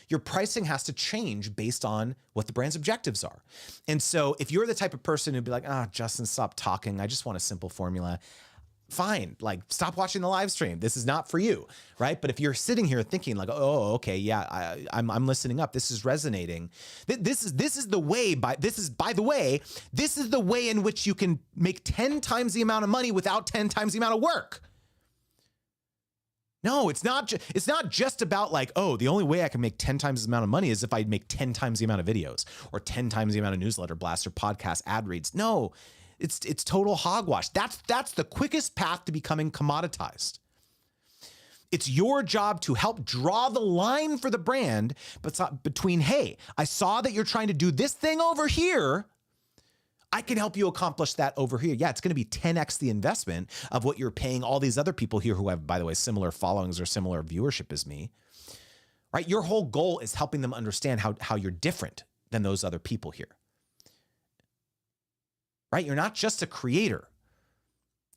Your pricing has to change based on what the brand's objectives are. And so if you're the type of person who'd be like, Justin, stop talking. I just want a simple formula. Fine, like stop watching the live stream. This is not for you, right? But if you're sitting here thinking like, oh, okay, yeah, I'm listening up. This is resonating. This is the way. By the way, this is the way in which you can make 10 times the amount of money without 10 times the amount of work. No, it's not just about like, oh, the only way I can make 10 times the amount of money is if I make 10 times the amount of videos or 10 times the amount of newsletter blasts or podcast ad reads. No. It's total hogwash. That's the quickest path to becoming commoditized. It's your job to help draw the line for the brand between, hey, I saw that you're trying to do this thing over here. I can help you accomplish that over here. Yeah, it's going to be 10x the investment of what you're paying all these other people here who have, by the way, similar followings or similar viewership as me. Right? Your whole goal is helping them understand how you're different than those other people here. Right? You're not just a creator.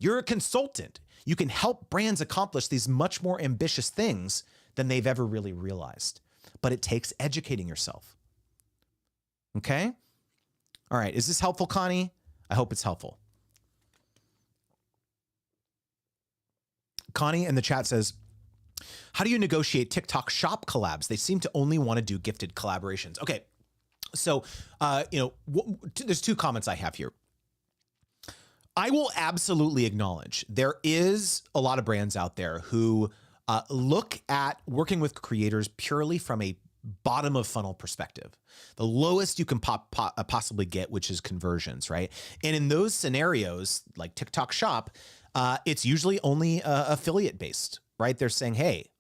You're a consultant. You can help brands accomplish these much more ambitious things than they've ever really realized. But it takes educating yourself. Okay? All right. Is this helpful, Connie? I hope it's helpful. Connie in the chat says, how do you negotiate TikTok shop collabs? They seem to only want to do gifted collaborations. Okay. So, there's 2 comments I have here. I will absolutely acknowledge there is a lot of brands out there who look at working with creators purely from a bottom of funnel perspective, the lowest you can possibly get, which is conversions, right? And in those scenarios, like TikTok Shop, it's usually only affiliate based, right? They're saying, hey,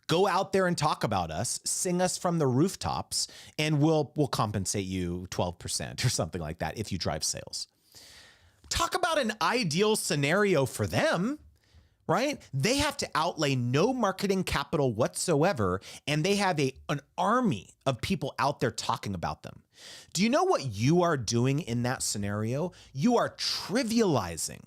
go out there and talk about us, sing us from the rooftops, and we'll compensate you 12% or something like that if you drive sales. Talk about an ideal scenario for them, right? They have to outlay no marketing capital whatsoever, and they have an army of people out there talking about them. Do you know what you are doing in that scenario? You are trivializing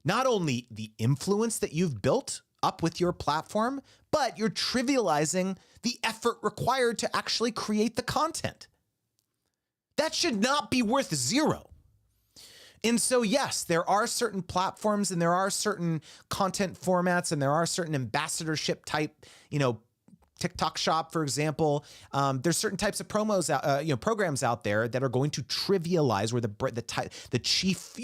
not only the influence that you've built up with your platform, but you're trivializing the effort required to actually create the content. That should not be worth zero. And so, yes, there are certain platforms and there are certain content formats and there are certain ambassadorship type, TikTok Shop, for example. There's certain types of programs out there that are going to trivialize where the chief,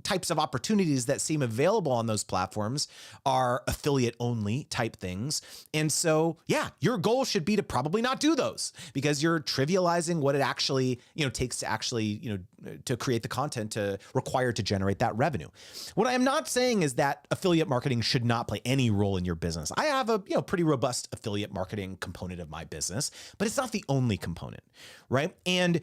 types of opportunities that seem available on those platforms are affiliate only type things. And so, yeah, your goal should be to probably not do those because you're trivializing what it actually, takes to actually, to create the content required to generate that revenue. What I am not saying is that affiliate marketing should not play any role in your business. I have a, pretty robust affiliate marketing marketing component of my business, but it's not the only component, right? And,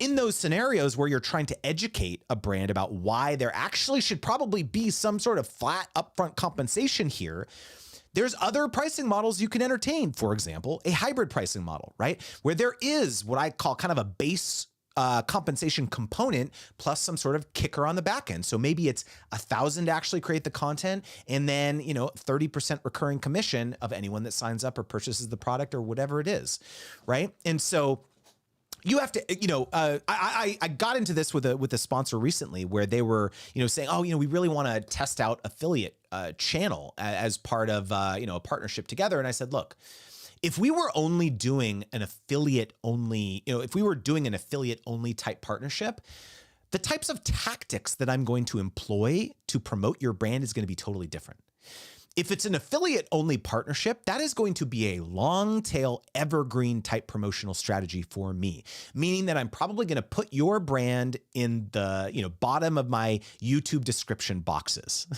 in those scenarios where you're trying to educate a brand about why there actually should probably be some sort of flat upfront compensation here, there's other pricing models you can entertain. For example, a hybrid pricing model, right? Where there is what I call kind of a base compensation component plus some sort of kicker on the back end. So maybe it's $1,000 to actually create the content, and then 30% recurring commission of anyone that signs up or purchases the product or whatever it is, right? And so you have to, I got into this with a sponsor recently where they were, saying, oh, we really want to test out affiliate channel as part of, a partnership together. And I said, look, if we were only doing an affiliate only, if we were doing an affiliate only type partnership, the types of tactics that I'm going to employ to promote your brand is going to be totally different. If it's an affiliate only partnership, that is going to be a long tail evergreen type promotional strategy for me, meaning that I'm probably going to put your brand in the bottom of my YouTube description boxes,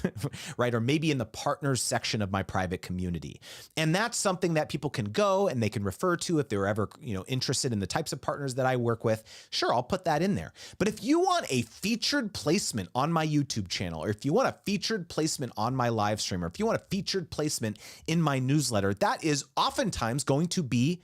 right? Or maybe in the partners section of my private community. And that's something that people can go and they can refer to if they're ever interested in the types of partners that I work with. Sure, I'll put that in there. But if you want a featured placement on my YouTube channel, or if you want a featured placement on my live stream, or if you want a featured placement in my newsletter, that is oftentimes going to be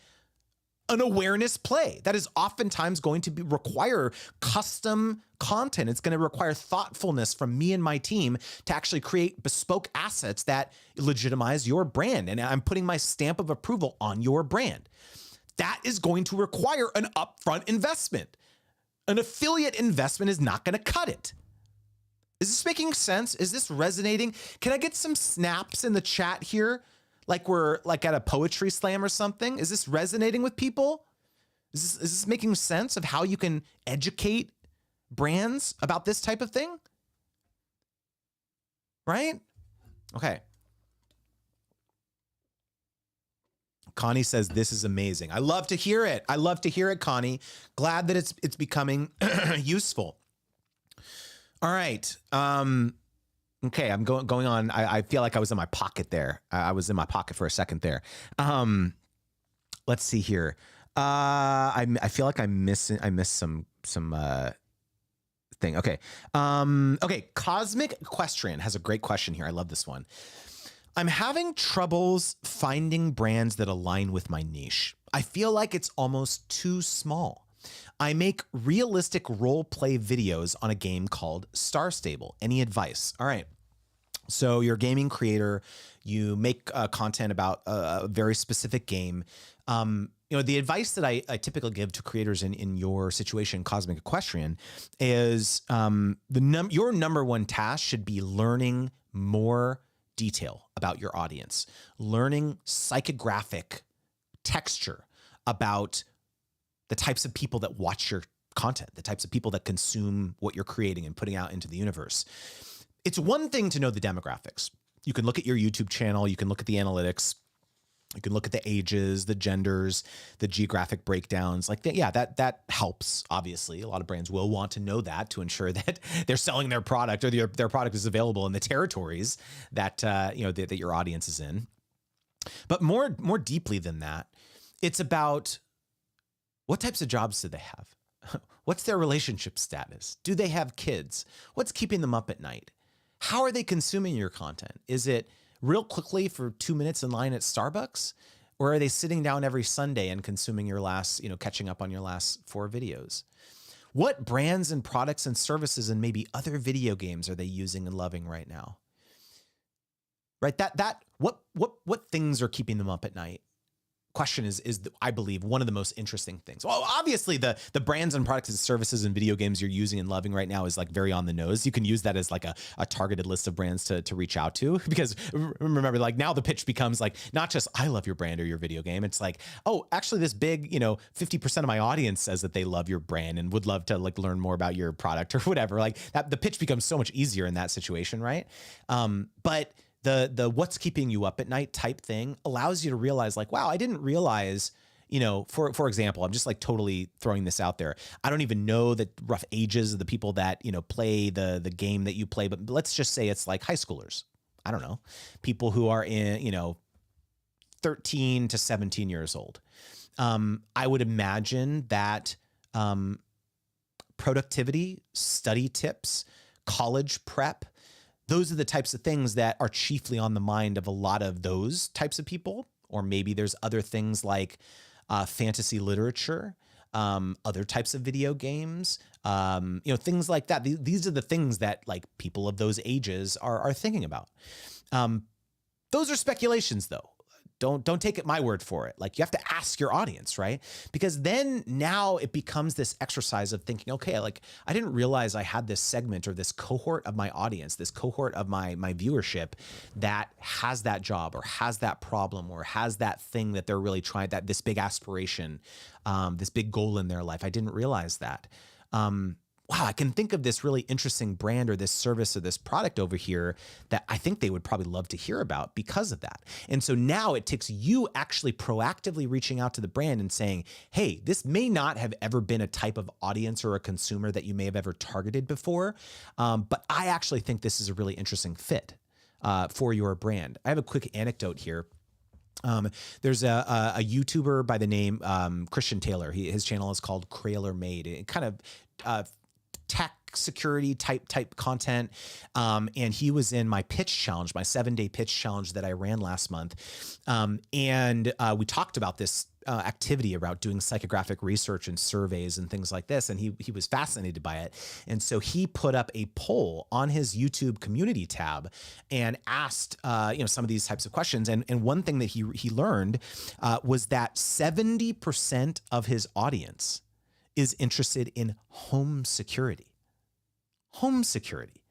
an awareness play. That is oftentimes going to require custom content. It's going to require thoughtfulness from me and my team to actually create bespoke assets that legitimize your brand. And I'm putting my stamp of approval on your brand. That is going to require an upfront investment. An affiliate investment is not going to cut it. Is this making sense? Is this resonating? Can I get some snaps in the chat here? Like we're at a poetry slam or something? Is this resonating with people? Is this making sense of how you can educate brands about this type of thing? Right? Okay. Connie says, this is amazing. I love to hear it. I love to hear it, Connie. Glad that it's becoming useful. All right. Okay, I'm going on. I feel like I was in my pocket there. I was in my pocket for a second there. Let's see here. I feel like I missed some thing. Okay. Okay. Cosmic Equestrian has a great question here. I love this one. I'm having troubles finding brands that align with my niche. I feel like it's almost too small. I make realistic role play videos on a game called Star Stable. Any advice? All right. So you're a gaming creator, you make content about a very specific game. The advice that I typically give to creators in your situation, Cosmic Equestrian, is your number one task should be learning more detail about your audience, learning psychographic texture about the types of people that watch your content, the types of people that consume what you're creating and putting out into the universe. It's one thing to know the demographics. You can look at your YouTube channel, you can look at the analytics, you can look at the ages, the genders, the geographic breakdowns. That helps. Obviously, a lot of brands will want to know that to ensure that they're selling their product or their product is available in the territories that that your audience is in. But more deeply than that, it's about what types of jobs do they have? What's their relationship status? Do they have kids? What's keeping them up at night? How are they consuming your content? Is it real quickly for 2 minutes in line at Starbucks? Or are they sitting down every Sunday and consuming your last, catching up on your last 4 videos? What brands and products and services and maybe other video games are they using and loving right now? Right? What things are keeping them up at night? Question is I believe one of the most interesting things. Well, obviously the brands and products and services and video games you're using and loving right now is like very on the nose. You can use that as like a targeted list of brands to reach out to, because remember, like now the pitch becomes like not just I love your brand or your video game. It's like, oh, actually this big, 50% of my audience says that they love your brand and would love to like learn more about your product or whatever. Like that, the pitch becomes so much easier in that situation, right? But the what's keeping you up at night type thing allows you to realize like, wow, I didn't realize, for example, I'm just like totally throwing this out there. I don't even know the rough ages of the people that, play the game that you play, but let's just say it's like high schoolers. I don't know, people who are in, 13 to 17 years old. I would imagine that productivity, study tips, college prep, those are the types of things that are chiefly on the mind of a lot of those types of people. Or maybe there's other things like fantasy literature, other types of video games, things like that. These are the things that like people of those ages are thinking about. Those are speculations though. Don't take it my word for it. Like you have to ask your audience, right? Because then now it becomes this exercise of thinking, okay, like I didn't realize I had this segment or this cohort of my audience, this cohort of my viewership that has that job or has that problem or has that thing that they're really trying, that this big aspiration, this big goal in their life. I didn't realize that. Wow, I can think of this really interesting brand or this service or this product over here that I think they would probably love to hear about because of that. And so now it takes you actually proactively reaching out to the brand and saying, hey, this may not have ever been a type of audience or a consumer that you may have ever targeted before, but I actually think this is a really interesting fit for your brand. I have a quick anecdote here. There's a YouTuber by the name Christian Taylor. His channel is called Crailer Made. It kind of tech security type content. And he was in my pitch challenge, my 7-day pitch challenge that I ran last month. And we talked about this activity about doing psychographic research and surveys and things like this. And he was fascinated by it. And so he put up a poll on his YouTube community tab and asked, some of these types of questions. And one thing that he learned was that 70% of his audience is interested in home security. Home security.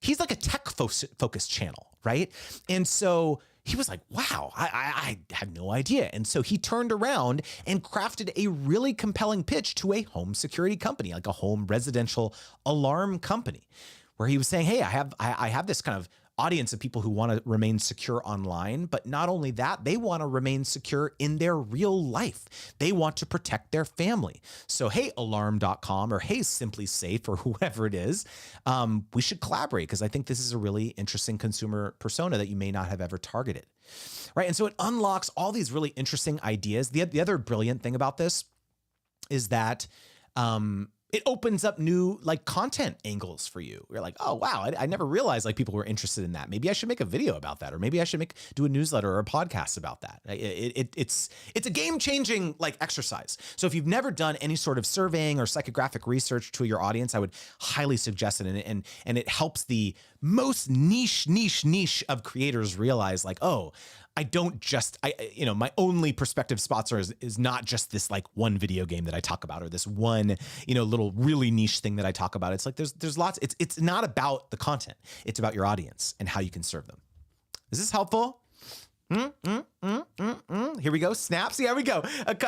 He's like a tech focused channel, right? And so he was like, wow, I had no idea. And so he turned around and crafted a really compelling pitch to a home security company, like a home residential alarm company, where he was saying, hey, I have this kind of audience of people who want to remain secure online, but not only that, they want to remain secure in their real life. They want to protect their family. So, hey, alarm.com or hey, Simply Safe or whoever it is, we should collaborate because I think this is a really interesting consumer persona that you may not have ever targeted, right? And so it unlocks all these really interesting ideas. The other brilliant thing about this is that it opens up new like content angles for you. You're like, oh, wow, I never realized like people were interested in that. Maybe I should make a video about that, or maybe I should do a newsletter or a podcast about that. It's a game-changing like exercise. So if you've never done any sort of surveying or psychographic research to your audience, I would highly suggest it. And it helps the most niche of creators realize like, oh, I don't just, my only prospective sponsor is not just this like one video game that I talk about or this one, little really niche thing that I talk about. It's like, there's lots, it's not about the content. It's about your audience and how you can serve them. Is this helpful? Here we go. Snaps. Yeah, here we go.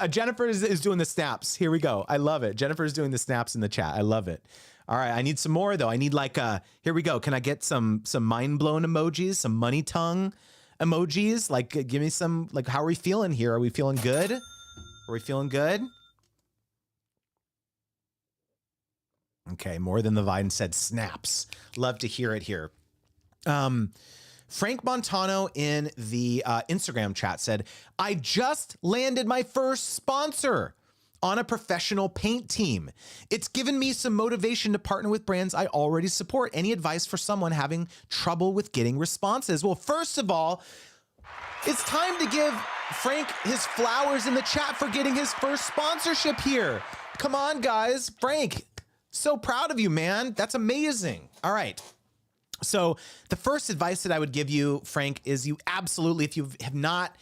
Jennifer is doing the snaps. Here we go. I love it. Jennifer is doing the snaps in the chat. I love it. All right. I need some more though. I need like, here we go. Can I get some mind blown emojis, some money tongue emojis? Like, give me some, like, how are we feeling here? Are we feeling good? Are we feeling good? Okay, more than the Vine said snaps. Love to hear it here. Frank Montano in the Instagram chat said, I just landed my first sponsor on a professional paint team. It's given me some motivation to partner with brands I already support. Any advice for someone having trouble with getting responses? Well, first of all, it's time to give Frank his flowers in the chat for getting his first sponsorship here. Come on, guys. Frank, so proud of you, man. That's amazing. All right. So the first advice that I would give you, Frank, is you absolutely, if you have not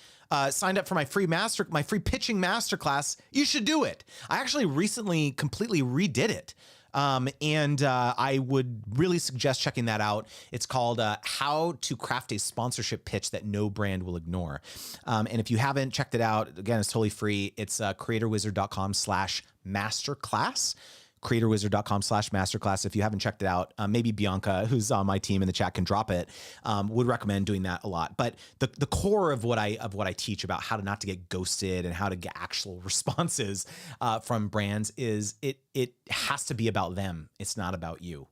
signed up for my free pitching masterclass, you should do it. I actually recently completely redid it. And I would really suggest checking that out. It's called How to Craft a Sponsorship Pitch That No Brand Will Ignore. And if you haven't checked it out, again, it's totally free. It's creatorwizard.com/masterclass. creatorwizard.com/masterclass. If you haven't checked it out, maybe Bianca, who's on my team in the chat, can drop it. Would recommend doing that a lot. But the core of what I teach about how to not to get ghosted and how to get actual responses from brands is it has to be about them. It's not about you.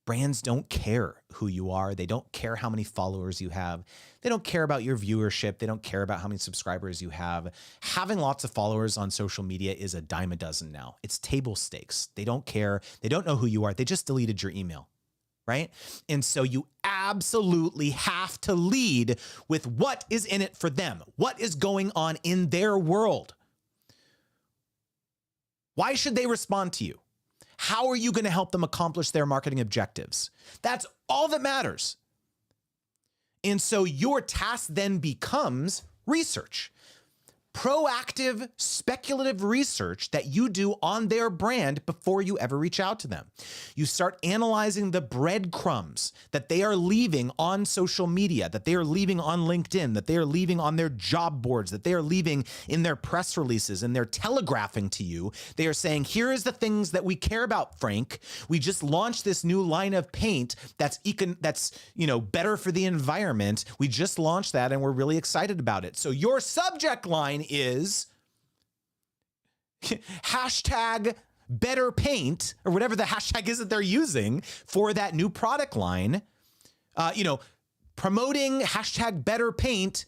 Brands don't care who you are. They don't care how many followers you have. They don't care about your viewership. They don't care about how many subscribers you have. Having lots of followers on social media is a dime a dozen now. It's table stakes. They don't care. They don't know who you are. They just deleted your email, right? And so you absolutely have to lead with what is in it for them. What is going on in their world? Why should they respond to you? How are you going to help them accomplish their marketing objectives? That's all that matters. And so your task then becomes research. Proactive, speculative research that you do on their brand before you ever reach out to them. You start analyzing the breadcrumbs that they are leaving on social media, that they are leaving on LinkedIn, that they are leaving on their job boards, that they are leaving in their press releases, and they're telegraphing to you. They are saying, here is the things that we care about, Frank. We just launched this new line of paint that's better for the environment. We just launched that and we're really excited about it. So your subject line is hashtag better paint, or whatever the hashtag is that they're using for that new product line, promoting hashtag better paint,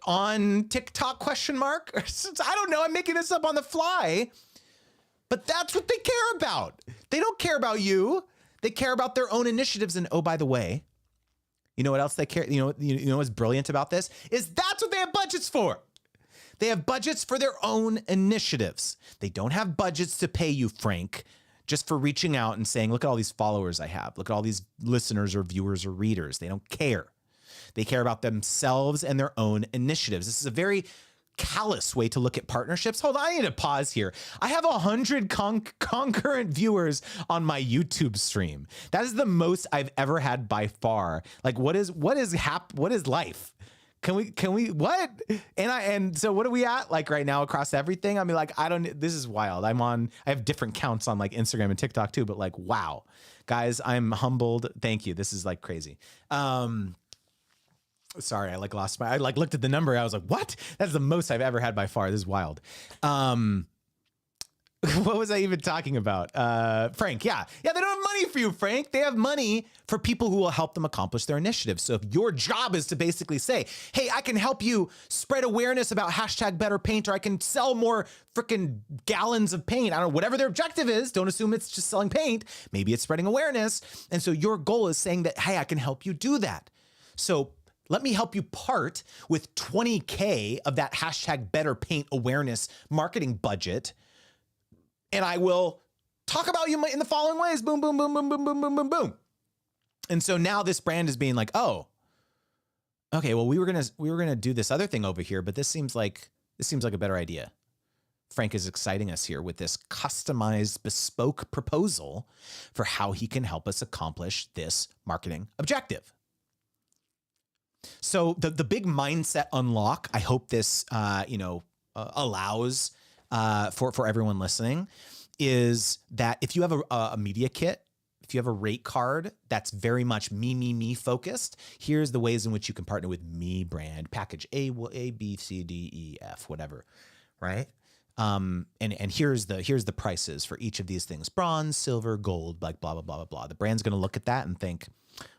on TikTok ? I don't know. I'm making this up on the fly, but that's what they care about. They don't care about you. They care about their own initiatives. And oh, by the way, you know what else they care? You know what's brilliant about this is that's what they have budgets for. They have budgets for their own initiatives. They don't have budgets to pay you, Frank, just for reaching out and saying, look at all these followers I have. Look at all these listeners or viewers or readers. They don't care. They care about themselves and their own initiatives. This is a very callous way to look at partnerships. Hold on, I need to pause here. I have 100 concurrent viewers on my YouTube stream. That is the most I've ever had by far. Like, what is life? Can we what? And so what are we at like right now across everything? I mean, like, this is wild. I have different counts on like Instagram and TikTok too, but like, wow, guys, I'm humbled. Thank you. This is like crazy. Sorry, I looked at the number. I was like, what? That's the most I've ever had by far. This is wild. What was I even talking about? Frank, yeah, they don't have money for you, Frank. They have money for people who will help them accomplish their initiatives. So if your job is to basically say, hey, I can help you spread awareness about hashtag better paint, or I can sell more freaking gallons of paint. I don't know, whatever their objective is, don't assume it's just selling paint. Maybe it's spreading awareness. And so your goal is saying that, hey, I can help you do that. So let me help you part with 20K of that hashtag better paint awareness marketing budget. And I will talk about you in the following ways. Boom, boom, boom, boom, boom, boom, boom, boom, boom. And so now this brand is being like, oh, okay, well, we were gonna do this other thing over here, but this seems like a better idea. Frank is exciting us here with this customized, bespoke proposal for how he can help us accomplish this marketing objective. So the big mindset unlock, I hope this allows for everyone listening, is that if you have a media kit, if you have a rate card that's very much me focused, here's the ways in which you can partner with me brand, package A, B, C, D, E, F, whatever, right? And here's the prices for each of these things: bronze, silver, gold, like blah, blah, blah, blah, blah. The brand's going to look at that and think,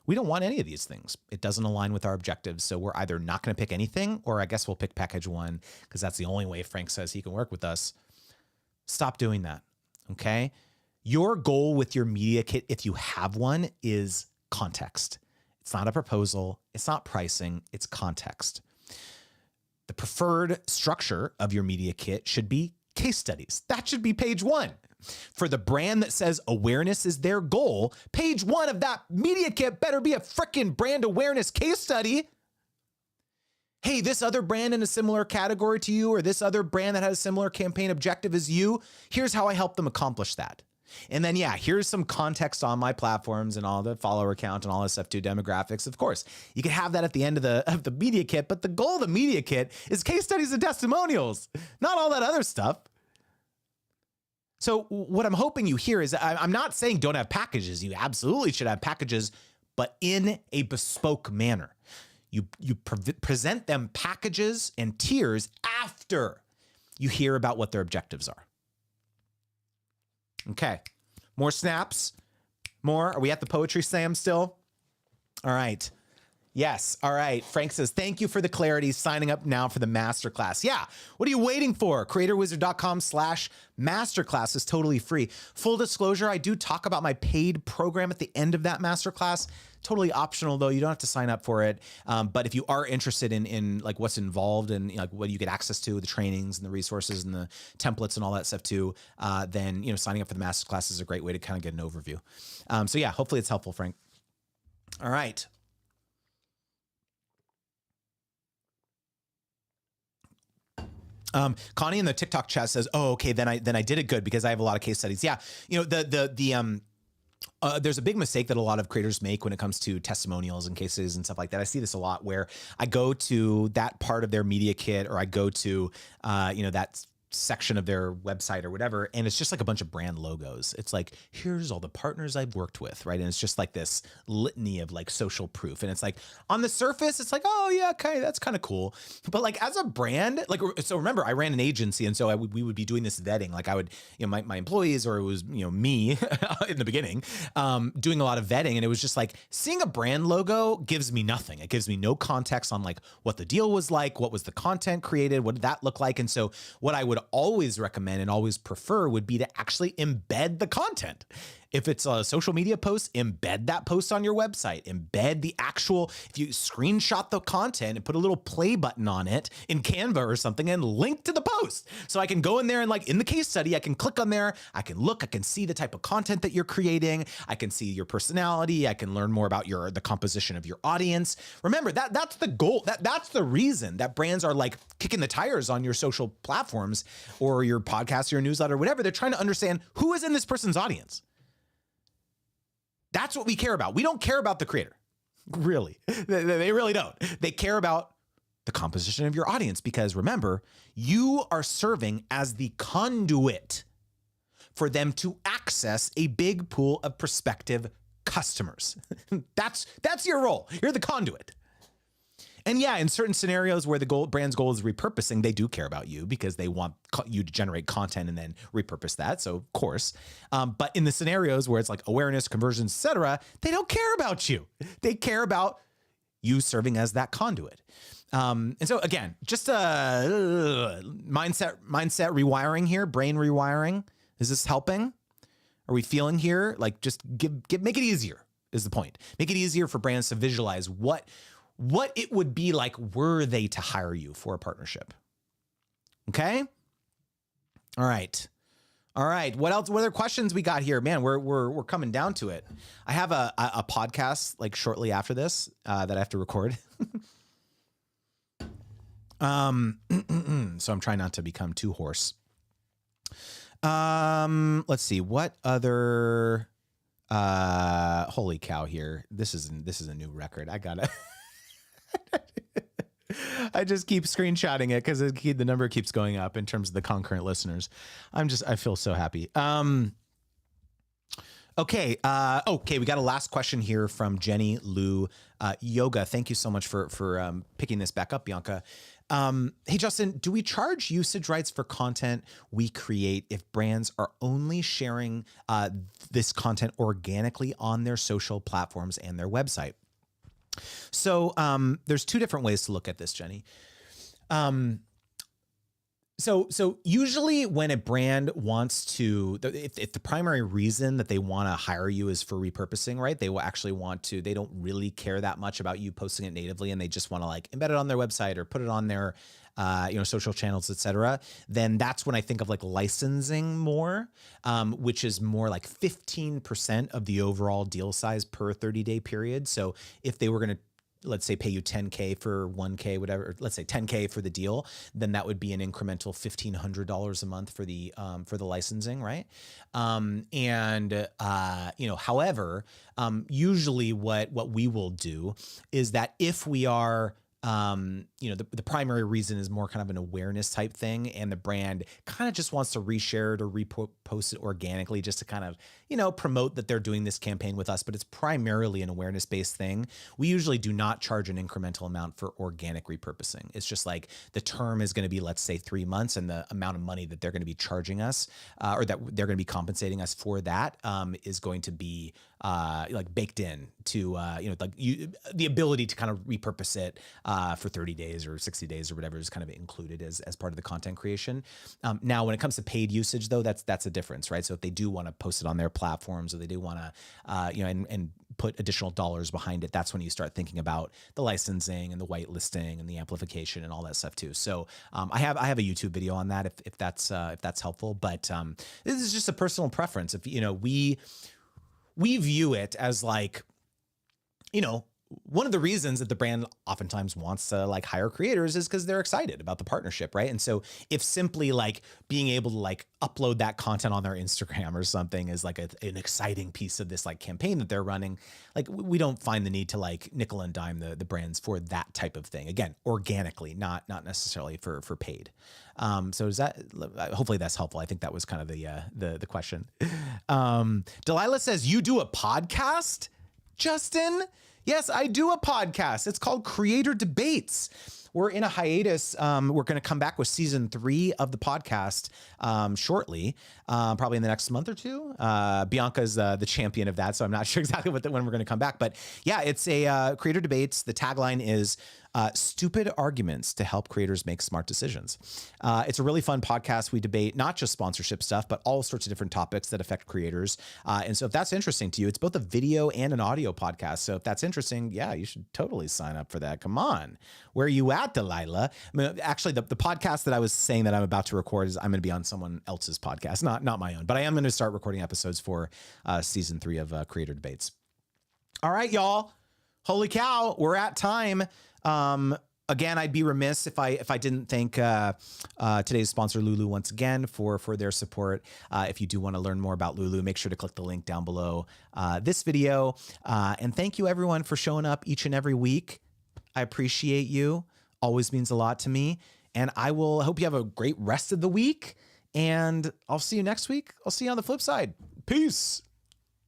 we don't want any of these things. It doesn't align with our objectives. So we're either not going to pick anything, or I guess we'll pick package one because that's the only way Frank says he can work with us. Stop doing that. Okay. Your goal with your media kit, if you have one, is context. It's not a proposal. It's not pricing. It's context. The preferred structure of your media kit should be case studies. That should be page one. For the brand that says awareness is their goal, page one of that media kit better be a freaking brand awareness case study. Hey, this other brand in a similar category to you, or this other brand that has a similar campaign objective as you, here's how I help them accomplish that. And then, yeah, here's some context on my platforms and all the follower count and all this stuff too, demographics. Of course, you can have that at the end of the media kit, but the goal of the media kit is case studies and testimonials, not all that other stuff. So what I'm hoping you hear is, I'm not saying don't have packages. You absolutely should have packages, but in a bespoke manner. You present them packages and tiers after you hear about what their objectives are. Okay, more snaps, More? Are we at the poetry slam still? All right. Yes. All right. Frank says, thank you for the clarity. Signing up now for the masterclass. Yeah. What are you waiting for? creatorwizard.com/masterclass is totally free. Full disclosure, I do talk about my paid program at the end of that masterclass. Totally optional though. You don't have to sign up for it. But if you are interested in like what's involved and like what you get access to, the trainings and the resources and the templates and all that stuff too, then, signing up for the masterclass is a great way to kind of get an overview. So yeah, hopefully it's helpful, Frank. All right. Connie in the TikTok chat says, "Oh, okay, then I did it good because I have a lot of case studies." Yeah, there's a big mistake that a lot of creators make when it comes to testimonials and cases and stuff like that. I see this a lot where I go to that part of their media kit, or I go to that section of their website or whatever, and it's just like a bunch of brand logos. It's like, here's all the partners I've worked with, right? And it's just like this litany of like social proof. And it's like on the surface, it's like, oh yeah, okay, that's kind of cool. But like as a brand, like, so remember I ran an agency, and so we would be doing this vetting. Like I would, my employees, or it was, me in the beginning, doing a lot of vetting. And it was just like seeing a brand logo gives me nothing. It gives me no context on like what the deal was like, what was the content created, what did that look like? And so what I would always recommend and always prefer would be to actually embed the content. If it's a social media post, embed that post on your website, embed the actual, if you screenshot the content and put a little play button on it in Canva or something and link to the post. So I can go in there and like in the case study, I can click on there, I can look, I can see the type of content that you're creating. I can see your personality. I can learn more about the composition of your audience. Remember that's the goal. That's the reason that brands are like kicking the tires on your social platforms or your podcast, or your newsletter, whatever. They're trying to understand who is in this person's audience. That's what we care about. We don't care about the creator. Really. They really don't. They care about the composition of your audience, because remember, you are serving as the conduit for them to access a big pool of prospective customers. That's your role. You're the conduit. And yeah, in certain scenarios where the brand's goal is repurposing, they do care about you because they want you to generate content and then repurpose that. So of course, but in the scenarios where it's like awareness, conversions, etc., they don't care about you. They care about you serving as that conduit. And so again, just a mindset rewiring here, brain rewiring. Is this helping? Are we feeling here? Like just make it easier is the point. Make it easier for brands to visualize what it would be like were they to hire you for a partnership. Okay. All right. What else? What other questions we got here? Man, we're coming down to it. I have a podcast like shortly after this that I have to record. So I'm trying not to become too hoarse. Let's see what other. Holy cow! Here, this is a new record. I gotta. I just keep screenshotting it because the number keeps going up in terms of the concurrent listeners. I feel so happy. Okay. We got a last question here from Jenny Lou Yoga. Thank you so much for picking this back up, Bianca. Hey, Justin, do we charge usage rights for content we create if brands are only sharing this content organically on their social platforms and their website? So there's two different ways to look at this, Jenny. So usually when a brand wants to, if the primary reason that they want to hire you is for repurposing, right? They will actually they don't really care that much about you posting it natively, and they just want to like embed it on their website or put it on their, social channels, et cetera. Then that's when I think of like licensing more, which is more like 15% of the overall deal size per 30-day period. So if they were going to, let's say, pay you 10K for 1K, whatever, let's say 10K for the deal, then that would be an incremental $1,500 a month for the licensing, right? However, usually what we will do is that if we are, the primary reason is more kind of an awareness type thing, and the brand kind of just wants to reshare it or repost it organically just to kind of, promote that they're doing this campaign with us, but it's primarily an awareness-based thing. We usually do not charge an incremental amount for organic repurposing. It's just like the term is going to be, let's say, 3 months, and the amount of money that they're going to be charging us or that they're going to be compensating us for that is going to be like baked in to, the ability to kind of repurpose it for 30 days or 60 days or whatever is kind of included as part of the content creation. Now, when it comes to paid usage, though, that's a difference, right? So if they do want to post it on their platforms, or they do want to, and put additional dollars behind it, that's when you start thinking about the licensing and the whitelisting and the amplification and all that stuff too. So I have a YouTube video on that if that's helpful. But this is just a personal preference. If we view it as like, one of the reasons that the brand oftentimes wants to like hire creators is because they're excited about the partnership, right? And so if simply like being able to like upload that content on their Instagram or something is like an exciting piece of this like campaign that they're running, like we don't find the need to like nickel and dime the brands for that type of thing. Again, organically, not necessarily for paid. So is that, hopefully that's helpful. I think that was kind of the question. Delilah says, you do a podcast, Justin? Yes, I do a podcast. It's called Creator Debates. We're in a hiatus. We're going to come back with season 3 of the podcast shortly, probably in the next month or two. Bianca's the champion of that, so I'm not sure exactly when we're going to come back. But yeah, it's a Creator Debates. The tagline is stupid arguments to help creators make smart decisions. It's a really fun podcast. We debate not just sponsorship stuff, but all sorts of different topics that affect creators. And so if that's interesting to you, it's both a video and an audio podcast. So if that's interesting, yeah, you should totally sign up for that. Come on. Where are you at, Delilah? I mean, actually, the podcast that I was saying that I'm about to record is I'm going to be on someone else's podcast, not my own. But I am going to start recording episodes for season 3 of Creator Debates. All right, y'all. Holy cow, we're at time. Again, I'd be remiss if I didn't thank today's sponsor, Lulu, once again for their support. If you do want to learn more about Lulu, make sure to click the link down below this video. And thank you, everyone, for showing up each and every week. I appreciate you. Always means a lot to me. And I hope you have a great rest of the week. And I'll see you next week. I'll see you on the flip side. Peace.